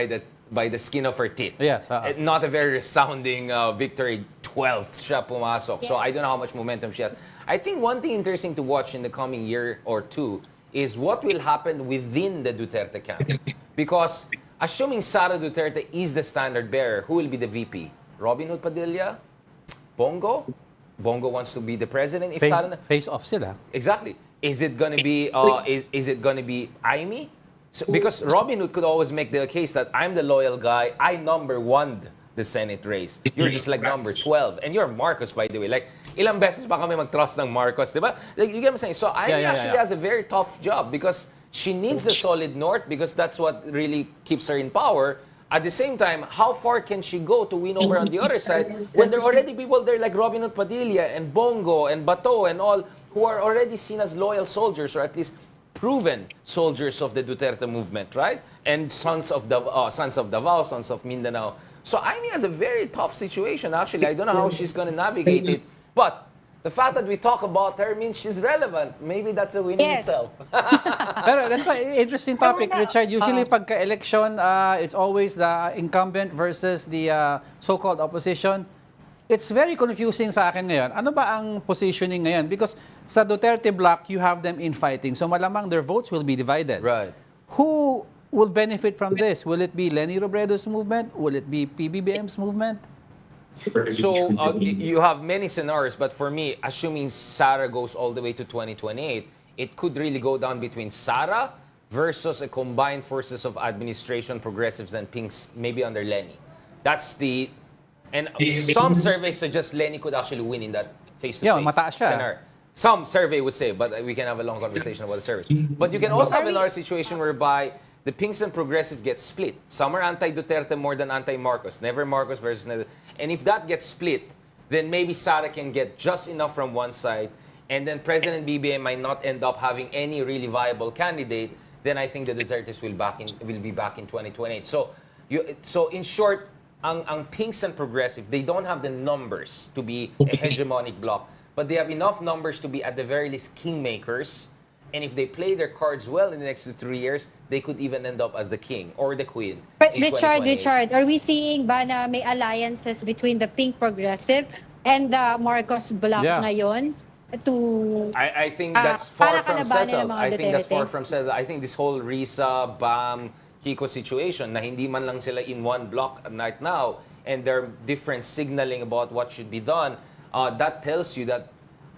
Speaker 10: by the skin of her teeth.
Speaker 1: Yes.
Speaker 10: Not a very resounding victory. 12th siya pumasok. So I don't know how much momentum she has. I think one thing interesting to watch in the coming year or two is what will happen within the Duterte camp. Because assuming Sara Duterte is the standard bearer, who will be the VP? Robin Hood Padilla? Bongo? Bongo wants to be the president. If Sara...
Speaker 1: Face off sila.
Speaker 10: Exactly. Is it going to be is it going to be Amy? So, because Robin Hood could always make the case that I'm the loyal guy. I number 1 the Senate race. You're just like number 12, and you're Marcos, by the way. Like ilang beses pa kami mag-trust ng Marcos, di ba? Like, you get what I'm saying? So Amy actually has a very tough job because she needs the solid north because that's what really keeps her in power. At the same time, how far can she go to win over on the other side when there are already people there like Robin Hood Padilla and Bongo and Bato and all who are already seen as loyal soldiers or at least proven soldiers of the Duterte movement, right? And sons of Davao, sons of Mindanao. So Amy has a very tough situation, actually. I don't know how she's going to navigate it. But the fact that we talk about her means she's relevant. Maybe that's a win in itself.
Speaker 1: Pero that's why, interesting topic, Richard. Usually pagka-election, it's always the incumbent versus the so-called opposition. It's very confusing sa akin ngayon. Ano ba ang positioning ngayon? Because sa Duterte block, you have them infighting. So malamang their votes will be divided.
Speaker 10: Right.
Speaker 1: Who will benefit from this? Will it be Lenny Robredo's movement? Will it be PBBM's movement?
Speaker 10: So you have many scenarios, but for me, assuming Sara goes all the way to 2028, it could really go down between Sara versus a combined forces of administration, progressives, and pinks, maybe under Lenny. That's the... And some surveys suggest Lenny could actually win in that face-to-face
Speaker 1: mataas siya.
Speaker 10: scenario. Some survey would say, but we can have a long conversation about the surveys. But you can also have another situation whereby the pinks and progressive get split. Some are anti-Duterte more than anti-Marcos. Never Marcos versus never. And if that gets split, then maybe Sara can get just enough from one side, and then President BBM might not end up having any really viable candidate. Then I think the Dutertes will be back in 2028. So in short, ang pinks and progressive, they don't have the numbers to be a hegemonic bloc, but they have enough numbers to be at the very least kingmakers. And if they play their cards well in the next 2 to 3 years, they could even end up as the king or the queen.
Speaker 11: But
Speaker 10: in
Speaker 11: Richard,
Speaker 10: 2028.
Speaker 11: are we seeing ba na may alliances between the pink progressive and the Marcos bloc ngayon?
Speaker 10: I think that's far
Speaker 11: para
Speaker 10: from
Speaker 11: kalabanin
Speaker 10: settled.
Speaker 11: ng mga
Speaker 10: I think that's
Speaker 11: Duterte.
Speaker 10: far from settled. I think this whole Risa, Bam, Kiko situation na hindi man lang sila in one block right now and they're different signaling about what should be done, that tells you that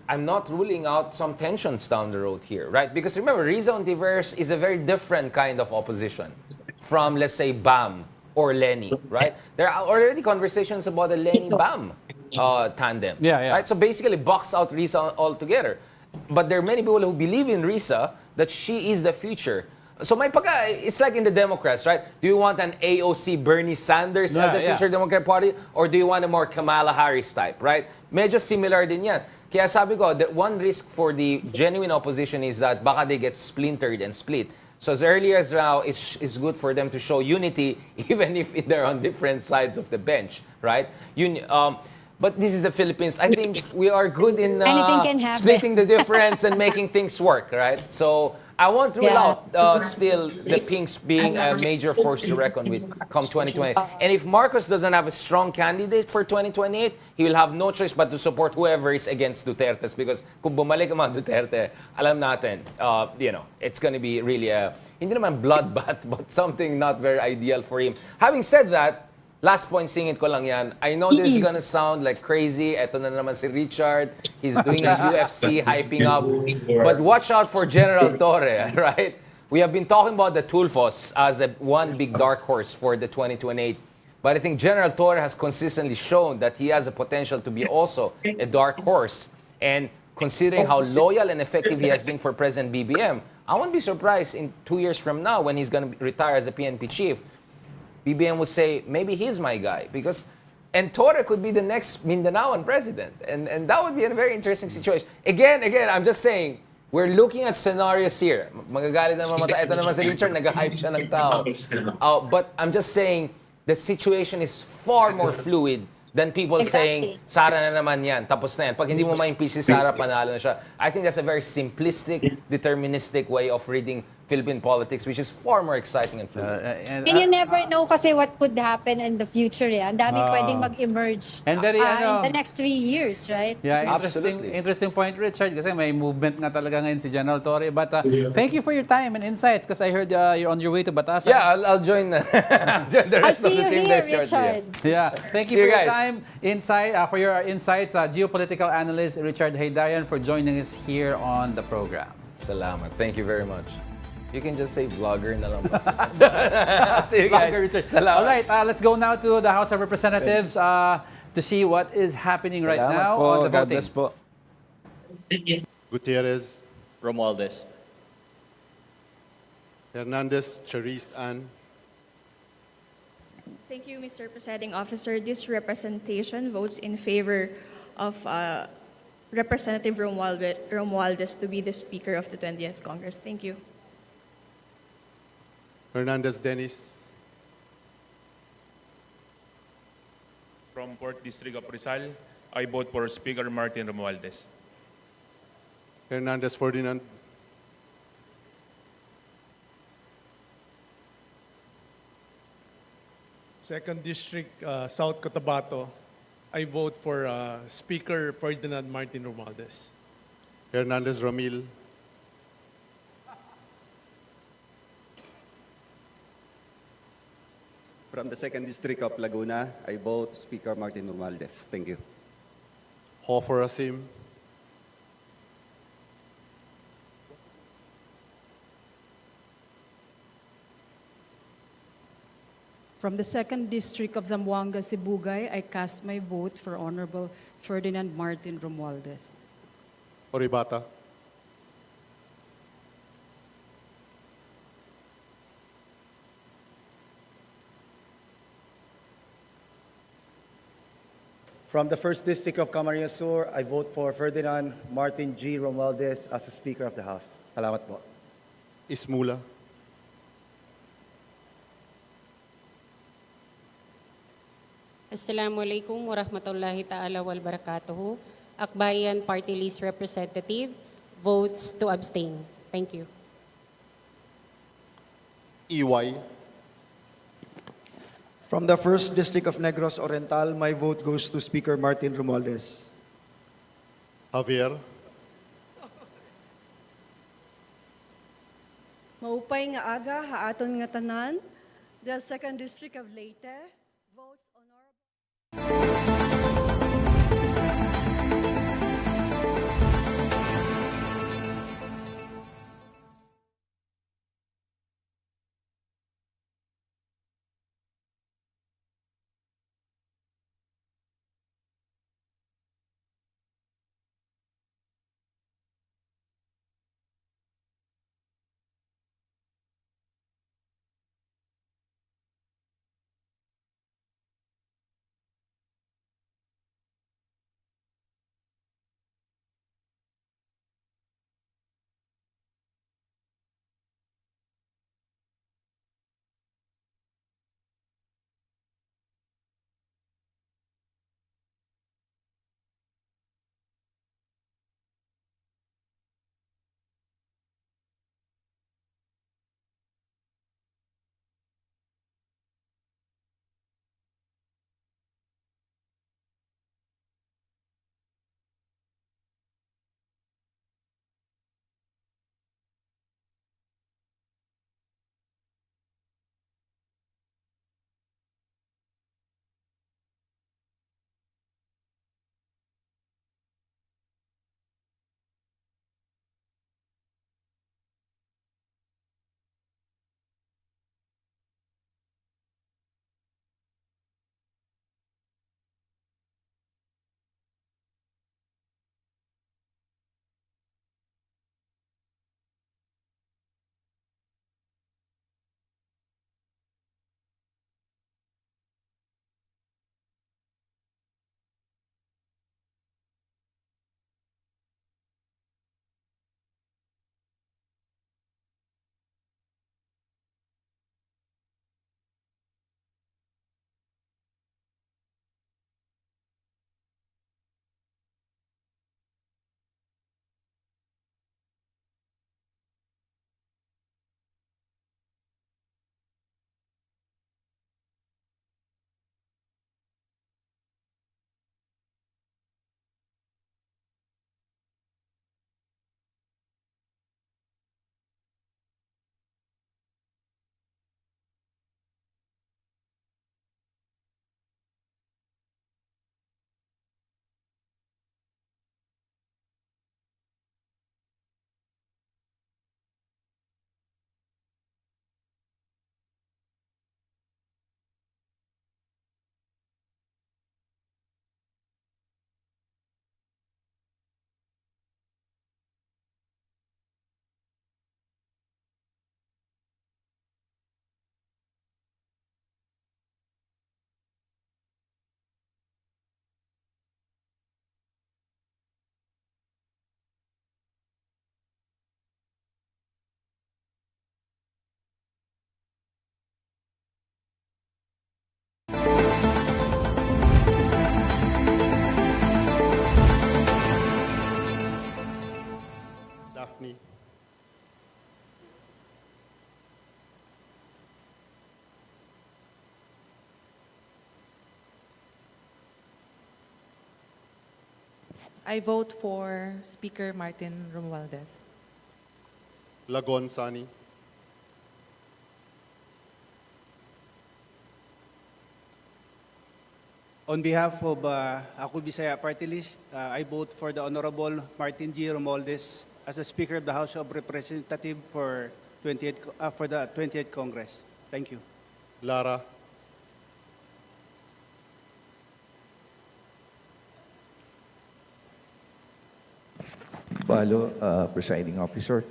Speaker 10: I'm not ruling out some tensions down the road here, right? Because remember, Riza Ontiveros is a very different kind of opposition from, let's say, Bam or Lenny, right? There are already conversations about the Lenny-Bam tandem. Right? So basically, box out Risa altogether. But there are many people who believe in Risa that she is the future. So it's like in the Democrats, right? Do you want an AOC Bernie Sanders as a future Democrat Party? Or do you want a more Kamala Harris type, right? Medyo similar din yan. Kaya sabi ko, the one risk for the genuine opposition is that baka they get splintered and split. So as early as now, it's good for them to show unity, even if they're on different sides of the bench, right? But this is the Philippines. I think we are good in splitting the difference and making things work, right? So I won't rule out still the pinks being a major force to reckon with come 2020. And if Marcos doesn't have a strong candidate for 2028, he will have no choice but to support whoever is against Duterte's, because kung bumalik naman Duterte, alam natin, it's going to be really hindi naman bloodbath, but something not very ideal for him. Having said that, last point, singit ko lang yan. I know this is gonna sound like crazy. Eto na naman si Richard. He's doing his UFC, hyping up. But watch out for General Torre, right? We have been talking about the Tulfos as one big dark horse for the 2028. But I think General Torre has consistently shown that he has a potential to be also a dark horse. And considering how loyal and effective he has been for President BBM, I won't be surprised in 2 years from now when he's gonna retire as a PNP chief, BBM would say, maybe he's my guy. And Torre could be the next Mindanaoan president. And that would be a very interesting situation. Again, I'm just saying, we're looking at scenarios here. Magagalit na mamata. Ito naman si Richard, nag-hype siya ng tao. But I'm just saying, the situation is far more fluid than people saying, Sara na naman yan, tapos na yan. Pag hindi mo ma-impeach si Sara, panalo na siya. I think that's a very simplistic, deterministic way of reading Philippine politics, which is far more exciting and fluid.
Speaker 11: And you never know kasi what could happen in the future. Ang daming pwedeng mag-emerge
Speaker 1: And
Speaker 11: in the next 3 years, right?
Speaker 1: Yeah, interesting point, Richard, kasi may movement nga talaga ngayon si General Torre. But thank you for your time and insights, because I heard you're on your way to Batasang.
Speaker 10: Yeah, I'll join the rest of the team there shortly.
Speaker 11: Richard.
Speaker 1: Thank you for your time, for your insights, geopolitical analyst Richard Haydayan, for joining us here on the program.
Speaker 10: Salamat. Thank you very much. You can just say vlogger na lang. See you guys.
Speaker 1: All right, let's go now to the House of Representatives to see what is happening right now on the
Speaker 6: God
Speaker 1: voting.
Speaker 6: bless po.
Speaker 2: Gutierrez,
Speaker 6: Romualdez.
Speaker 2: Hernandez, Charisse Ann,
Speaker 12: Thank you, Mr. Presiding Officer. This representation votes in favor of Representative Romualdez to be the Speaker of the 20th Congress. Thank you.
Speaker 2: Hernandez Dennis,
Speaker 15: From 4th District of Rizal, I vote for Speaker Martin Romualdez.
Speaker 2: Hernandez Ferdinand,
Speaker 13: Second District, South Cotabato, I vote for Speaker Ferdinand Martin Romualdez.
Speaker 2: Hernandez Ramil,
Speaker 14: From the 2nd District of Laguna, I vote Speaker Martin Romualdez. Thank you.
Speaker 2: Hofer Asim.
Speaker 16: From the 2nd District of Zamboanga, Sibugay, I cast my vote for Honorable Ferdinand Martin Romualdez.
Speaker 2: Oribata.
Speaker 17: From the 1st District of Camarines Sur, I vote for Ferdinand Martin G. Romualdez as the Speaker of the House. Salamat po.
Speaker 2: Ismula.
Speaker 18: Assalamualaikum warahmatullahi ta'ala wal barakatuhu. Akbayan Party List Representative votes to abstain. Thank you.
Speaker 2: EY.
Speaker 19: From the 1st District of Negros Oriental, my vote goes to Speaker Martin Romualdez.
Speaker 2: Javier.
Speaker 20: Maupay nga aga haaton nga tanan, the 2nd District of Leyte votes honorable.
Speaker 2: Daphne.
Speaker 21: I vote for Speaker Martin Romualdez.
Speaker 2: Lagon Sani.
Speaker 3: On behalf of Ako Bisaya Party List, I vote for the Honorable Martin G. Romualdez as the Speaker of the House of Representatives for the 28th Congress. Thank you.
Speaker 2: Lara.
Speaker 22: Balo, Presiding Officer.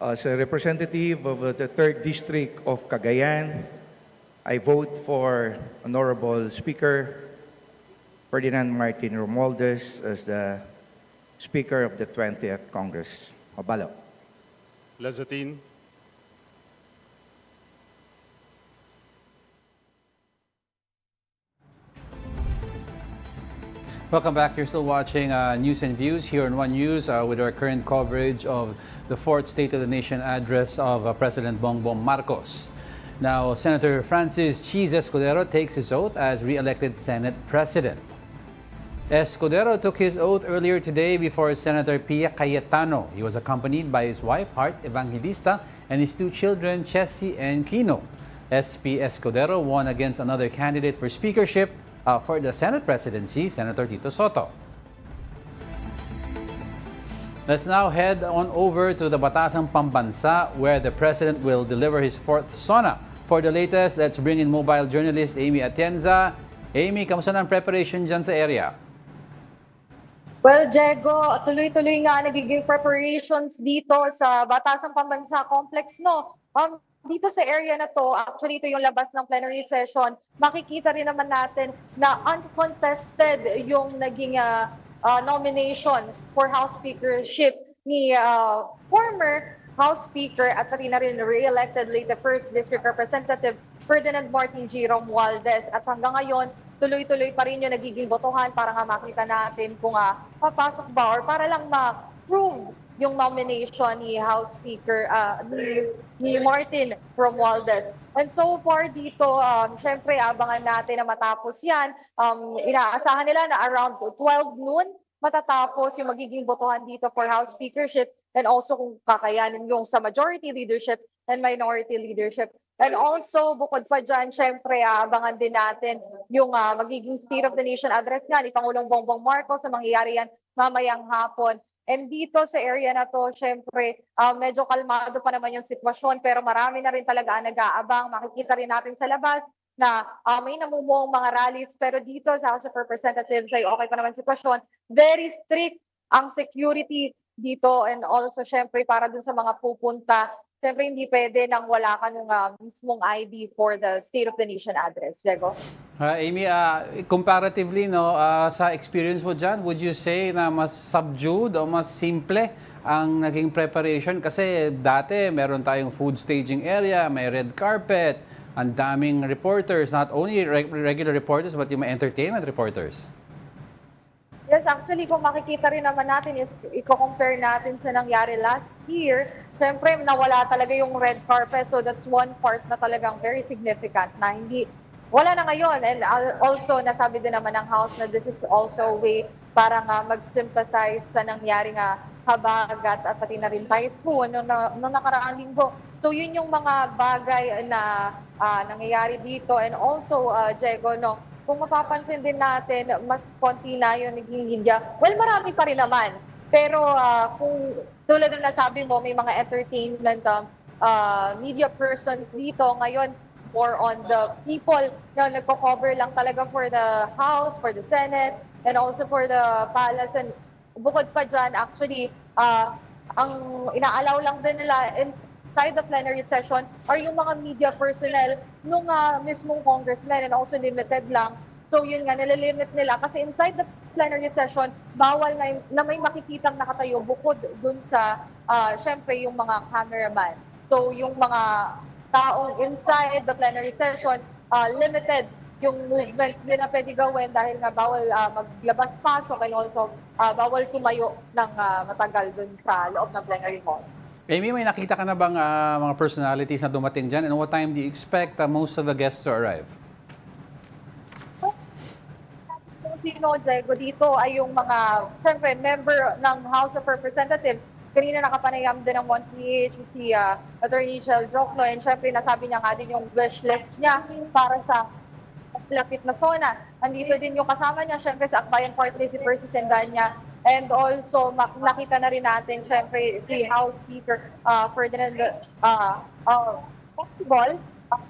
Speaker 22: As a representative of the 3rd District of Cagayan, I vote for Honorable Speaker Ferdinand Martin Romualdez as the Speaker of the 20th Congress. Mabalo.
Speaker 2: Lazatin.
Speaker 1: Welcome back. You're still watching News and Views here on One News with our current coverage of the 4th State of the Nation address of President Bongbong Marcos. Now, Senator Francis Cheese Escudero takes his oath as re-elected Senate President. Escudero took his oath earlier today before Senator Pia Cayetano. He was accompanied by his wife, Heart Evangelista, and his 2 children, Chessy and Kino. SP Escudero won against another candidate for speakership for the Senate presidency, Senator Tito Soto. Let's now head on over to the Batasang Pambansa, where the President will deliver his 4th SONA. For the latest, let's bring in mobile journalist Amy Atienza. Amy, kamusta na ang preparation dyan sa area?
Speaker 23: Well, Diego, tuloy-tuloy nga nagiging preparations dito sa Batasang Pambansa Complex, no? Dito sa area na to, actually ito yung labas ng plenary session, makikita rin naman natin na uncontested yung naging nomination for House Speakership ni former House Speaker at rin re-elected late 1st District Representative Ferdinand Martin G. Romualdez. At hanggang ngayon, tuloy-tuloy pa rin yung nagiging botohan para nga makita natin kung papasok ba or para lang ma-prove yung nomination ni House Speaker ni Martin Romualdez. And so far dito, syempre abangan natin na matapos yan. Inaasahan nila na around 12 noon matatapos yung magiging botohan dito for House Speakership and also kung kakayanin yung sa majority leadership and minority leadership. And also, bukod pa dyan, syempre, abangan din natin yung magiging State of the Nation address nga ni Pangulong Bongbong Marcos na mangyayari yan mamayang hapon. And dito sa area na to, syempre, medyo kalmado pa naman yung sitwasyon pero marami na rin talaga nag-aabang. Makikita rin natin sa labas na may namumuong mga rallies pero dito sa House of Representatives ay okay pa naman sitwasyon. Very strict ang security dito and also syempre para dun sa mga pupunta. Siyempre, hindi pwede nang wala ka ng mismong ID for the State of the Nation address. Diego?
Speaker 1: Amy, comparatively, no, sa experience mo dyan, would you say na mas subdued o mas simple ang naging preparation? Kasi dati meron tayong food staging area, may red carpet, ang daming reporters, not only regular reporters, but yung mga entertainment reporters.
Speaker 23: Yes, actually, kung makikita rin naman natin, is i-compare natin sa nangyari last year, siyempre, nawala talaga yung red carpet. So that's one part na talagang very significant na hindi, wala na ngayon. And also, nasabi din naman ng House na this is also a way para nga mag-sympathize sa nangyari nga habagat at pati na rin typhoon noong nakaraang linggo. So yun yung mga bagay na nangyayari dito. And also, Diego, no, kung mapapansin din natin, mas konti na yung naging India. Well, marami pa rin naman. Pero kung tulad ng nasabi mo, may mga entertainment media persons dito. Ngayon, more on the people na nagko-cover lang talaga for the House, for the Senate, and also for the Palace. And bukod pa dyan, actually, ang inaalaw lang din nila inside the plenary session are yung mga media personnel nung mismong congressmen and also limited lang. So yun nga, nililimit nila kasi inside the plenary session, bawal na may makikitang nakatayo bukod dun sa, syempre, yung mga cameraman. So yung mga taong inside the plenary session, limited yung movement nila pwede gawin dahil nga bawal maglabas-pasok and also bawal tumayo ng matagal dun sa loob ng plenary hall.
Speaker 1: Amy, may nakita ka na bang mga personalities na dumating dyan? And what time do you expect most of the guests to arrive?
Speaker 23: Sino, Diego, dito ay yung mga, siyempre, member ng House of Representatives. Kanina nakapanayam din ng 1PH si Attorney Shell Jokno and siyempre nasabi niya nga din yung wish list niya para sa malapit na SONA. Andito din yung kasama niya, syempre sa Akbayan Party List, si Percy Sendanya. And also, nakita na rin natin, syempre, si House Speaker Ferdinand Possible,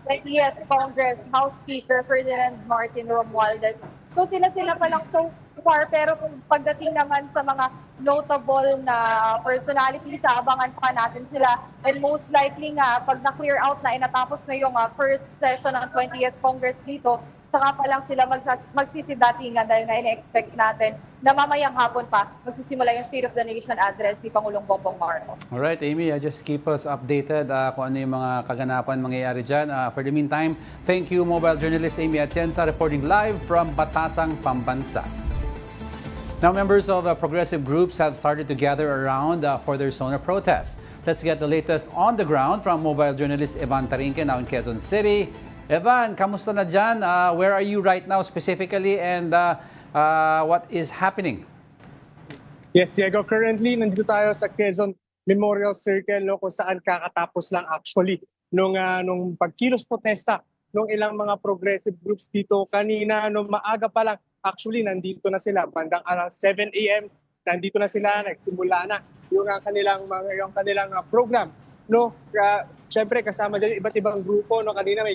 Speaker 23: 20th Congress House Speaker Ferdinand Martin Romualdez. So sila pa lang so far, pero kung pagdating naman sa mga notable na personalities, abangan pa natin sila. And most likely nga, pag na-clear out na, natapos na yung first session ng 20th Congress dito, saka pa lang sila magsisidatingan dahil na ina-expect natin na mamayang hapon pa magsisimula yung State of the Nation address ni Pangulong Bongbong Marcos.
Speaker 1: Alright, Amy, just keep us updated kung ano yung mga kaganapan mangyayari dyan. For the meantime, thank you, mobile journalist Amy Atienza, reporting live from Batasang, Pambansa. Now, members of progressive groups have started to gather around for their SONA protest. Let's get the latest on the ground from mobile journalist Evan Tarinque now in Quezon City. Evan, kamusta na dyan? Where are you right now specifically and what is happening?
Speaker 4: Yes, Diego. Currently, nandito tayo sa Quezon Memorial Circle, no, kung saan kakatapos lang actually nung pagkilos protesta ng ilang mga progressive groups dito kanina. Maaga pa lang, actually, nandito na sila. Bandang around 7 a.m., nandito na sila, nagsimula na yung kanilang program. No, syempre kasama din iba't ibang grupo. No, kanina may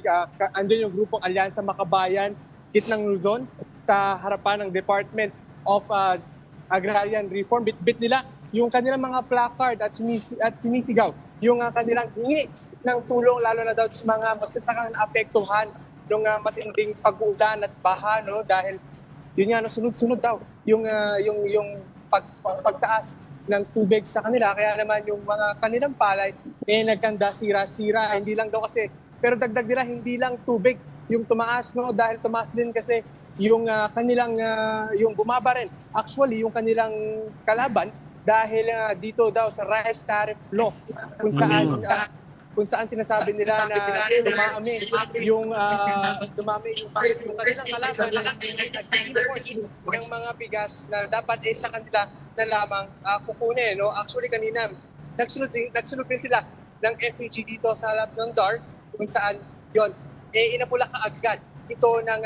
Speaker 4: andun yung grupong Alyansa Makabayan, Gitnang Luzon, sa harapan ng Department of Agrarian Reform. Bit nila yung kanilang mga placard at sinisigaw yung kanilang hingi ng tulong, lalo na daw sa mga magsasakang naapektuhan ng matinding pag-uulan at baha, no, dahil yun nga, sunod-sunod daw yung pagtaas ng tubig sa kanila. Kaya naman yung mga kanilang palay nagkanda, sira-sira. Hindi lang daw kasi, pero dagdag nila, hindi lang tubig yung tumaas, no, dahil tumaas din kasi yung kanilang yung bumaba rin actually yung kanilang kalaban dahil dito daw sa rice tariff law kung saan sinasabi nila na dumami yung kanilang kalaban nag-import ng mga bigas na dapat sa kanila na lamang kukunin, no. Actually kanina nagsunod din sila ng FEG dito sa harap ng DAR kung saan yon inapula kaagad ito ng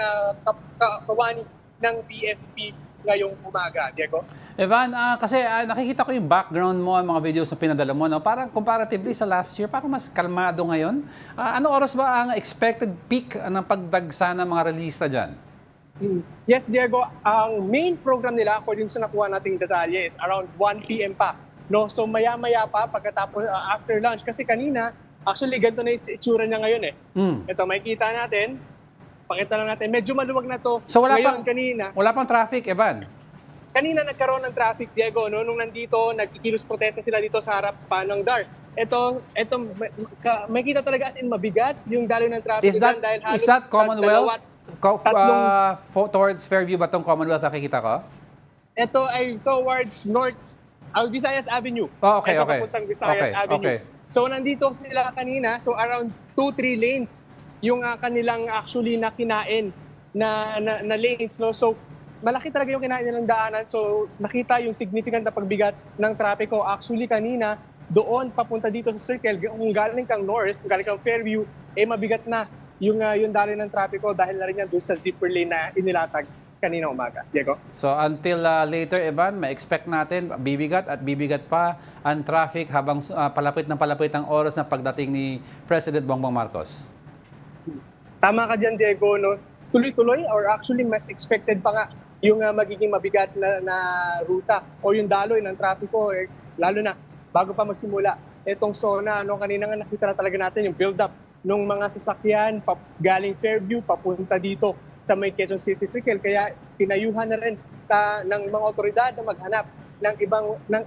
Speaker 4: kawani ng BFP ngayong umaga, Diego.
Speaker 1: Evan, kasi nakikita ko yung background mo, ang mga videos na pinadala mo, no? Parang comparatively sa last year, parang mas kalmado ngayon. Ano oras ba ang expected peak ng pagdagsa ng mga relista dyan?
Speaker 4: Yes, Diego. Ang main program nila, according sa nakuha nating detalye, is around 1 p.m. pa. No? So maya-maya pa pagkatapos after lunch. Kasi kanina, actually, ganito na itsura niya ngayon eh. Ito, makikita natin. Pakita lang natin. Medyo maluwag na to.
Speaker 1: So wala pang traffic, Evan?
Speaker 4: Kanina nagkaroon ng traffic, Diego. No? Nung nandito, nagkikilos protesta sila dito sa harap pa ng DAR. Ito makikita talaga as in mabigat yung daloy ng traffic.
Speaker 1: Is that Commonwealth? Towards Fairview ba itong Commonwealth nakikita ko?
Speaker 4: Ito ay towards North Visayas Avenue.
Speaker 1: Oh, okay,
Speaker 4: ito
Speaker 1: okay.
Speaker 4: papuntang Visayas Avenue.
Speaker 1: Okay.
Speaker 4: So nandito sila kanina, so around 2-3 lanes yung kanilang actually na kinain na lanes, no. So malaki talaga yung kinain nilang daanan. So nakita yung significant na pagbigat ng trapiko. Actually kanina doon papunta dito sa circle, kung galing kang north, kung galing kang Fairview, mabigat na yung daloy ng trapiko dahil na rin yan doon sa zipper lane na inilatag kanina umaga. Diego?
Speaker 1: So until later, Evan, ma-expect natin bibigat at bibigat pa ang traffic habang palapit ang oras na pagdating ni President Bongbong Marcos.
Speaker 4: Tama ka dyan, Diego. No? Tuloy-tuloy or actually mas expected pa nga yung magiging mabigat na ruta o yung daloy ng trapiko, lalo na bago pa magsimula. Itong SONA, no, kanina nga nakita na talaga natin yung build-up ng mga sasakyan galing Fairview papunta dito sa may Quezon City Circle. Kaya pinayuhan na rin ng mga otoridad na maghanap ng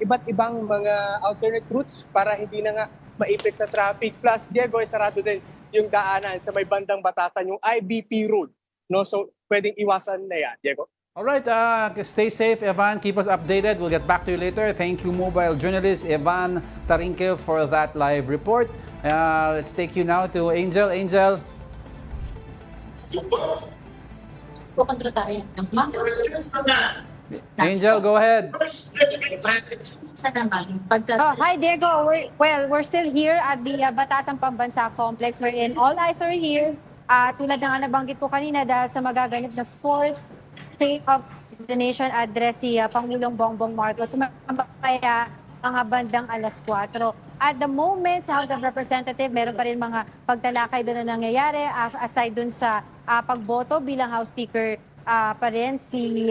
Speaker 4: iba't ibang mga alternate routes para hindi na nga ma-effect na traffic. Plus, Diego, sarado din yung daanan sa may bandang Batasan, yung IBP Road. No? So, pwedeng iwasan na yan, Diego.
Speaker 1: Alright, stay safe, Evan. Keep us updated. We'll get back to you later. Thank you, mobile journalist Evan Tarinque, for that live report. Let's take you now to Angel. Angel. Angel, go ahead.
Speaker 11: Hi, Diego. We're still here at the Batasang Pambansa complex wherein all eyes are here Tulad ng nabanggit ko kanina, dahil sa magaganap na fourth State of the Nation address si Pangulong Bongbong Marcos, mamaya mga bandang alas 4. At the moment, sa House of Representatives, meron pa rin mga pagtalakay doon na nangyayari, aside doon sa pagboto bilang House Speaker pa rin si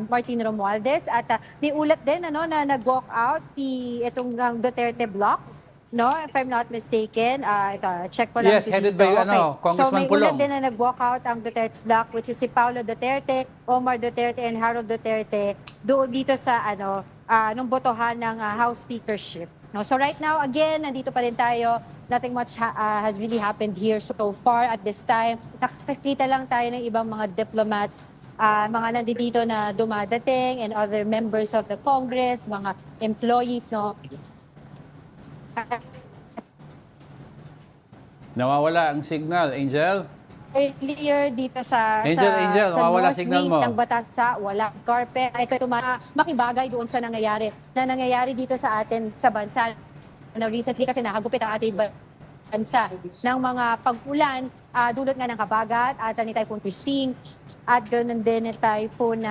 Speaker 11: Martin Romualdez. At may ulat din na nag-walk out itong Duterte block. No, if I'm not mistaken, ito, check ko lang
Speaker 1: Yes,
Speaker 11: ito
Speaker 1: headed
Speaker 11: dito.
Speaker 1: by
Speaker 11: So
Speaker 1: Congressman
Speaker 11: may
Speaker 1: Pulong.
Speaker 11: ulat din na nag-walk out ang Duterte block, which is si Paulo Duterte, Omar Duterte, and Harold Duterte doon dito sa nung botohan ng House Speakership. No, so right now, again, nandito pa rin tayo. Nothing much has really happened here so far at this time. Nakakita lang tayo ng ibang mga diplomats, mga nandito na dumadating, and other members of the Congress, mga employees, no.
Speaker 1: Nawawala ang signal, Angel.
Speaker 11: Earlier dito sa
Speaker 1: Angel,
Speaker 11: sa
Speaker 1: mawawala
Speaker 11: north
Speaker 1: signal
Speaker 11: wing
Speaker 1: mo.
Speaker 11: ng Batasang, wala carpet. Ay ito makibagay doon sa nangyayari dito sa atin sa bansa. Recently kasi nakagupit ang ating bansa ng mga pag-ulan, dulot nga ng Kabagat at ni Typhoon Christine at ganoon din ni Typhoon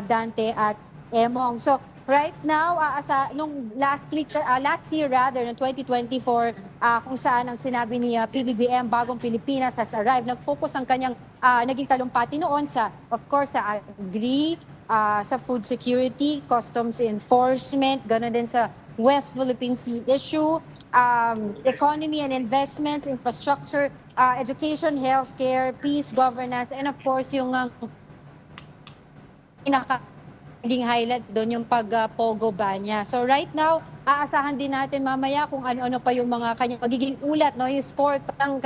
Speaker 11: Dante at Emong. So right now, nung last year rather, noong 2024, kung saan ang sinabi ni PBBM, Bagong Pilipinas has arrived, nag-focus ang kanyang naging talumpati noon sa, of course, sa agri, sa food security, customs enforcement, gano'n din sa West Philippine Sea issue, economy and investments, infrastructure, education, healthcare, peace, governance, and of course, yung naging highlight doon yung pag-pogo ban niya. So right now, aasahan din natin mamaya kung ano-ano pa yung mga kanyang magiging ulat, no? Yung score ng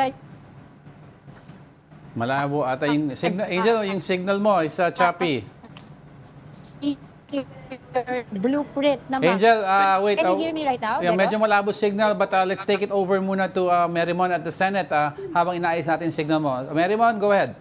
Speaker 1: Malabo ata yung signal. Angel, yung signal mo is choppy.
Speaker 11: blueprint naman.
Speaker 1: Angel, wait.
Speaker 11: Can you hear me right now?
Speaker 1: Yeah, medyo malabo signal, but let's take it over muna to Merimon at the Senate habang inaayos natin yung signal mo. Merimon, go ahead.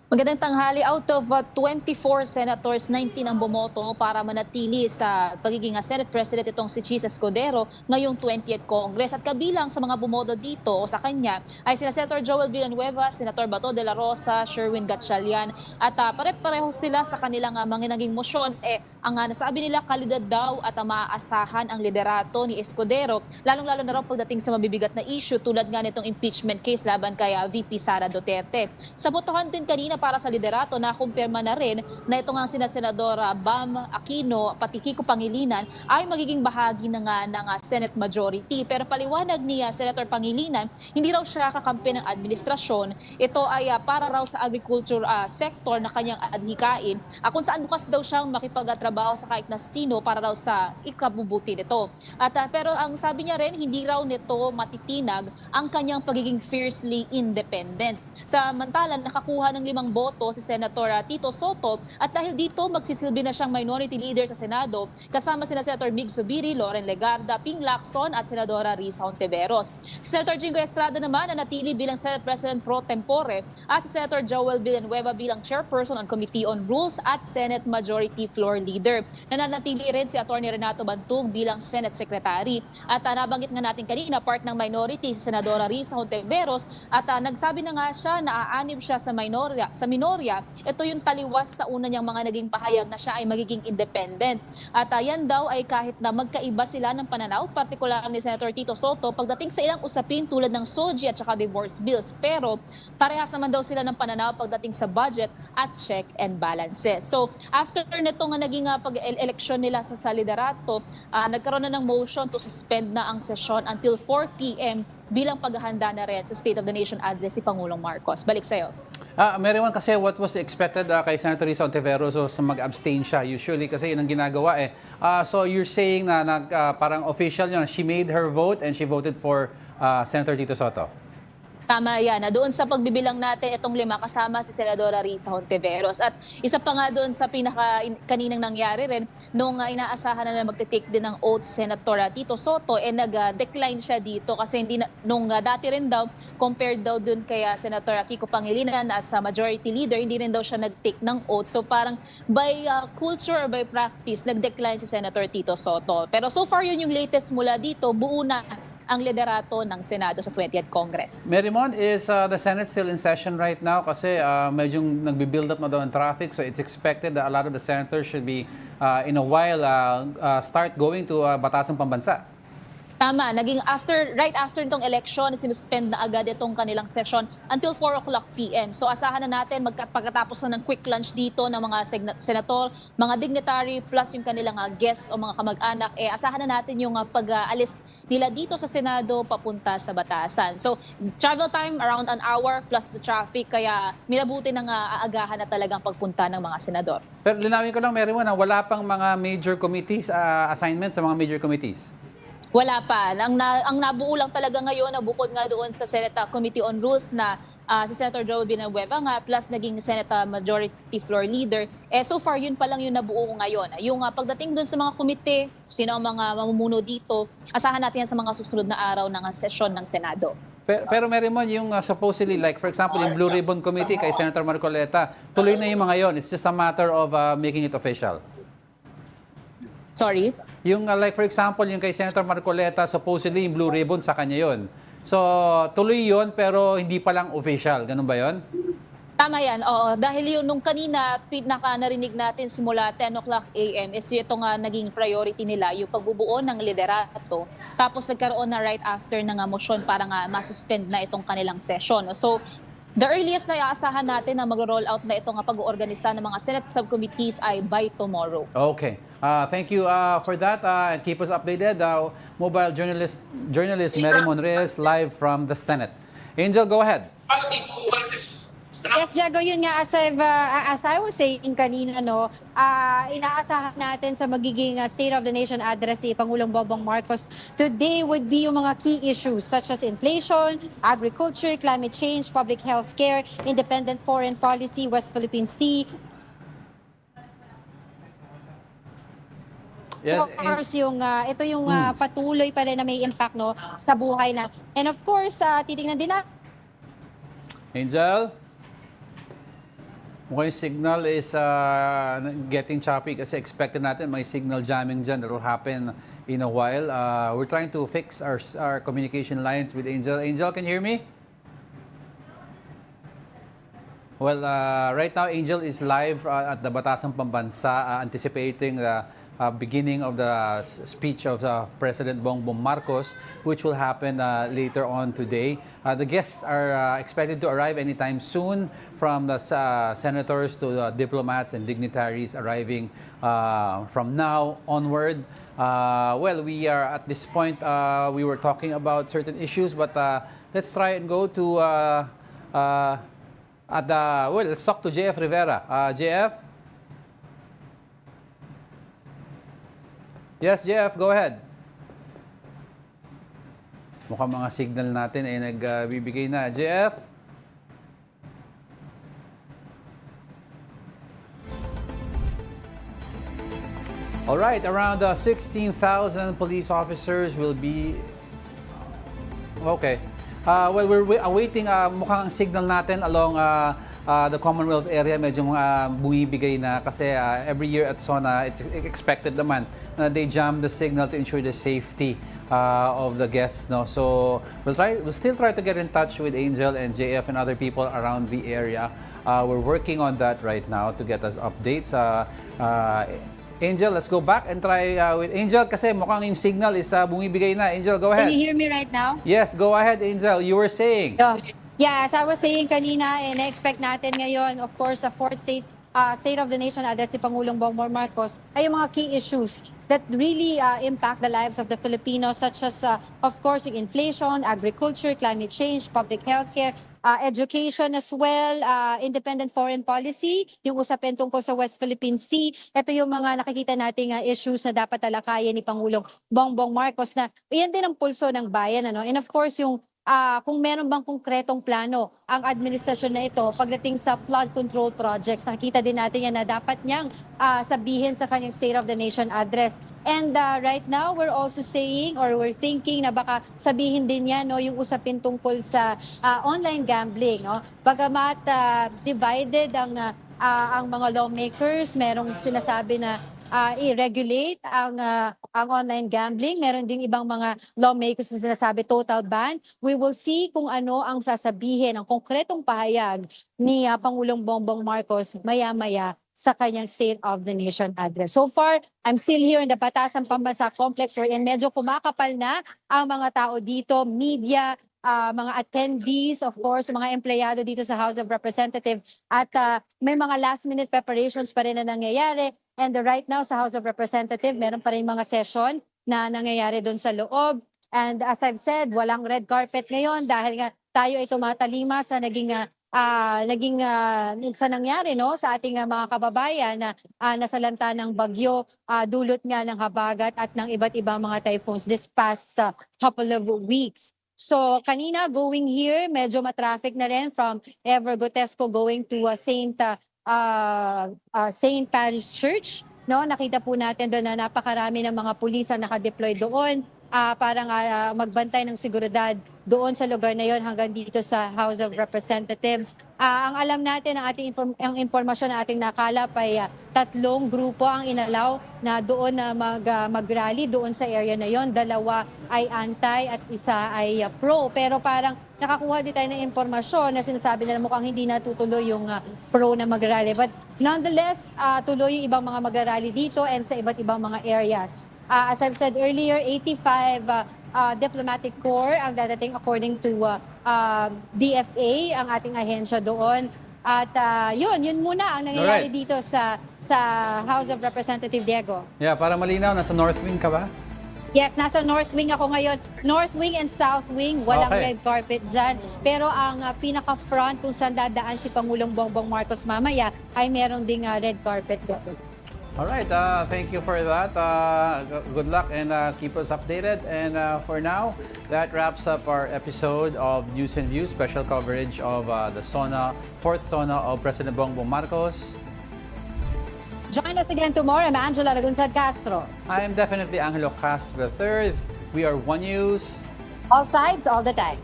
Speaker 5: Magandang tanghali. Out of 24 senators, 19 ang bumoto para manatili sa pagiging Senate President itong si Chis Escudero ngayong 20th Congress. At kabilang sa mga bumoto dito o sa kanya ay sina Senator Joel Villanueva, Senator Bato de la Rosa, Sherwin Gatchalian. At pare-pareho sila sa kanilang mga naging motion. Ang nasabi nila kalidad daw at maaasahan ang liderato ni Escudero, lalong-lalo na raw pagdating sa mabibigat na issue tulad nga nitong impeachment case laban kay VP Sara Duterte. Sa botohan din kanina para sa liderato, nakumpirma na rin na ito nga sina Senadora Bam Aquino pati Kiko Pangilinan ay magiging bahagi ng Senate majority. Pero paliwanag ni Senator Pangilinan, hindi raw siya kakampi ng administrasyon. Ito ay para raw sa agriculture sector na kanyang adhikain, kung saan bukas daw siyang makipagtrabaho sa kahit na sino para raw sa ikabubuti nito. At pero ang sabi niya rin, hindi raw nito matitinag ang kanyang pagiging fiercely independent. Samantalang nakakuha ng 5 boto si Senator Tito Soto at dahil dito magsisilbi na siyang minority leader sa Senado kasama sina Senator Mig Zubiri, Loren Legarda, Ping Lacson at Senadora Risa Hontiveros. Si Senator Jingo Estrada naman nanatili bilang Senate President pro tempore at si Senator Joel Villanueva bilang Chairperson on Committee on Rules at Senate Majority Floor Leader. Nananatili rin si Atty. Renato Bantug bilang Senate Secretary at nabanggit nga natin kanina part ng minority si Senadora Risa Hontiveros at nagsabi na nga siya na aanib siya sa minorya, ito yung taliwas sa una niyang mga naging pahayag na siya ay magiging independent. At yan daw ay kahit na magkaiba sila ng pananaw, partikular ni Senator Tito Soto, pagdating sa ilang usapin tulad ng SOGI at saka divorce bills. Pero parehas naman daw sila ng pananaw pagdating sa budget at check and balances. So after nito nga naging pag-eleksyon nila sa liderato, nagkaroon na ng motion to suspend na ang sesyon until 4 p.m. bilang paghahanda na rin sa State of the Nation address si Pangulong Marcos. Balik sa'yo.
Speaker 1: Meron kasi what was expected kay Senator Risa Hontiveros, so mag-abstain siya usually kasi yun ang ginagawa So you're saying na parang official yun, she made her vote and she voted for Senator Tito Soto?
Speaker 5: Tama yan. Doon sa pagbibilang natin, itong 5 kasama si Senadora Risa Hontiveros. At isa pa nga doon sa kaninang nangyari rin, nung inaasahan na magte-take din ng oath si Senator Tito Soto, nag-decline siya dito kasi nung dati rin daw, compared daw doon kay Senator Kiko Pangilinan as majority leader, hindi rin daw siya nag-take ng oath. So parang by culture or by practice, nag-decline si Senator Tito Soto. Pero so far yun yung latest mula dito, buo na ang liderato ng Senado sa 20th Congress.
Speaker 1: Marimon, is the Senate still in session right now? Kasi medyo nagbi-build up na daw ang traffic, so it's expected that a lot of the senators should be in a while start going to Batasang Pambansa.
Speaker 5: Tama, naging right after itong election, sinuspend na agad itong kanilang session until 4 o'clock p.m. So asahan na natin pagkatapos na ng quick lunch dito ng mga senator, mga dignitary plus yung kanilang guests o mga kamag-anak, asahan na natin yung pag-alis nila dito sa Senado papunta sa Batasan. So travel time around an hour plus the traffic, kaya minabuti ng aagahan na talagang pagpunta ng mga senador.
Speaker 1: Pero linawin ko lang, Marimon, wala pang mga major committees, assignments sa mga major committees.
Speaker 5: Wala pa. Ang nabuo lang talaga ngayon, bukod nga doon sa Senate Committee on Rules na si Senator Joel Villanueva nga, plus naging Senate Majority Floor Leader, so far yun pa lang yung nabuo ngayon. Yung pagdating doon sa mga komite, sino ang mga mamumuno dito, asahan natin yan sa mga susunod na araw ng sesyon ng Senado.
Speaker 1: Pero Marimon, yung supposedly, like for example, yung Blue Ribbon Committee kay Senator Marcoleta, tuloy na yung mga yon. It's just a matter of making it official.
Speaker 5: Sorry?
Speaker 1: Yung like for example, yung kay Senator Marcoleta, supposedly yung Blue Ribbon sa kanya yon. So, tuloy yon pero hindi pa lang official. Ganun ba yon?
Speaker 5: Tama yan, oo. Dahil yung nung kanina, narinig natin simula 10 o'clock a.m. is ito nga naging priority nila, yung pagbubuo ng liderato. Tapos nagkaroon na right after ng motion para nga masuspend na itong kanilang session. So, the earliest na iaasahan natin na mag-roll out na itong pag-oorganisa ng mga Senate subcommittees ay by tomorrow.
Speaker 1: Okay. Thank you for that. Keep us updated. Mobile journalist Marimon Reyes live from the Senate. Angel, go ahead.
Speaker 11: Yes, Jago, yun nga, as I was saying kanina, inaasahan natin sa magiging State of the Nation address si Pangulong Bongbong Marcos today would be yung mga key issues such as inflation, agriculture, climate change, public health care, independent foreign policy, West Philippine Sea.
Speaker 1: Yes,
Speaker 11: of course, ito yung patuloy pa rin na may impact sa buhay na. And of course, titingnan din na.
Speaker 1: Angel? Mukhang signal is getting choppy kasi expected natin may signal jamming dyan that will happen in a while. We're trying to fix our communication lines with Angel. Angel, can you hear me? Well, right now, Angel is live at the Batasang Pambansa, anticipating the beginning of the speech of President Bongbong Marcos, which will happen later on today. The guests are expected to arrive anytime soon, from the senators to the diplomats and dignitaries arriving from now onward. Well, we are at this point, we were talking about certain issues, but let's try and go to, let's talk to JF Rivera. JF? Yes, Jeff, go ahead. Mukhang mga signal natin ay nagbibigay na. Jeff? Alright, around 16,000 police officers will be... Okay. Well, we're awaiting, mukhang ang signal natin along the Commonwealth area medyo bumibigay na kasi every year at SONA, it's expected naman na they jam the signal to ensure the safety of the guests. No? So we'll still try to get in touch with Angel and JF and other people around the area. We're working on that right now to get us updates. Angel, let's go back and try with Angel kasi mukhang yung signal is bumibigay na. Angel, go ahead.
Speaker 11: Can you hear me right now?
Speaker 1: Yes, go ahead, Angel. You were saying.
Speaker 11: Yeah, as I was saying kanina, na-expect natin ngayon, of course, sa fourth State of the Nation address si Pangulong Bongbong Marcos ay yung mga key issues that really impact the lives of the Filipinos, such as, of course, yung inflation, agriculture, climate change, public health care, education as well, independent foreign policy, yung usapin tungkol sa West Philippine Sea. Ito yung mga nakikita nating issues na dapat talakayin ni Pangulong Bongbong Marcos na iyan din ang pulso ng bayan. And of course, yung kung meron bang konkretong plano ang administrasyon na ito pagdating sa flood control projects. Nakikita din natin yan na dapat niyang sabihin sa kanyang State of the Nation address. And right now, we're also saying or we're thinking na baka sabihin din yan yung usapin tungkol sa online gambling. Bagamat divided ang mga lawmakers, merong sinasabi na i-regulate ang online gambling. Meron ding ibang mga lawmakers na sinasabi total ban. We will see kung ano ang sasabihin, ang konkretong pahayag ni Pangulong Bongbong Marcos maya-maya sa kanyang State of the Nation address. So far, I'm still here in the Batasang Pambansa complex wherein medyo kumakapal na ang mga tao dito, media, mga attendees, of course, mga empleyado dito sa House of Representatives at may mga last-minute preparations pa rin na nangyayari. And right now sa House of Representatives, meron pa rin mga session na nangyayari doon sa loob. And as I've said, walang red carpet ngayon dahil nga tayo ay tumatalima sa naging sa nangyari sa ating mga kababayan na nasalanta ng bagyo, dulot nga ng habagat at ng iba't ibang mga typhoons this past couple of weeks. So kanina going here, medyo matraffic na rin from Evergotesco going to Saint Paris Church. No, nakita po natin doon na napakarami ng mga pulis ang nakadeploy doon para magbantay ng seguridad doon sa lugar na yon hanggang dito sa House of Representatives. Ang alam natin, ang impormasyon na ating nakalap ay 3 grupo ang inalaw na doon na mag-rally doon sa area na yon. 2 ay anti at 1 ay pro. Pero parang nakakuha din tayo ng impormasyon na sinasabi na mukhang hindi natutuloy yung pro na mag-rally. But nonetheless, tuloy yung ibang mga mag-rally dito and sa iba't ibang mga areas. As I've said earlier, 85 diplomatic corps ang dadating according to DFA, ang ating ahensya doon. At yun muna ang nangyayari dito sa House of Representative Diego.
Speaker 1: Yeah, para malinaw, nasa North Wing ka ba?
Speaker 11: Yes, nasa North Wing ako ngayon. North Wing and South Wing, walang red carpet dyan. Pero ang pinaka-front kung saan dadaan si Pangulong Bongbong Marcos mamaya ay meron ding red carpet doon.
Speaker 1: Alright, thank you for that. Good luck and keep us updated. And for now, that wraps up our episode of News and Views, special coverage of the fourth SONA of President Bongbong Marcos.
Speaker 11: Join us again tomorrow. I'm Angela Lagunsad Castro.
Speaker 1: I am definitely Angelo Castro III. We are One News.
Speaker 11: All sides, all the time.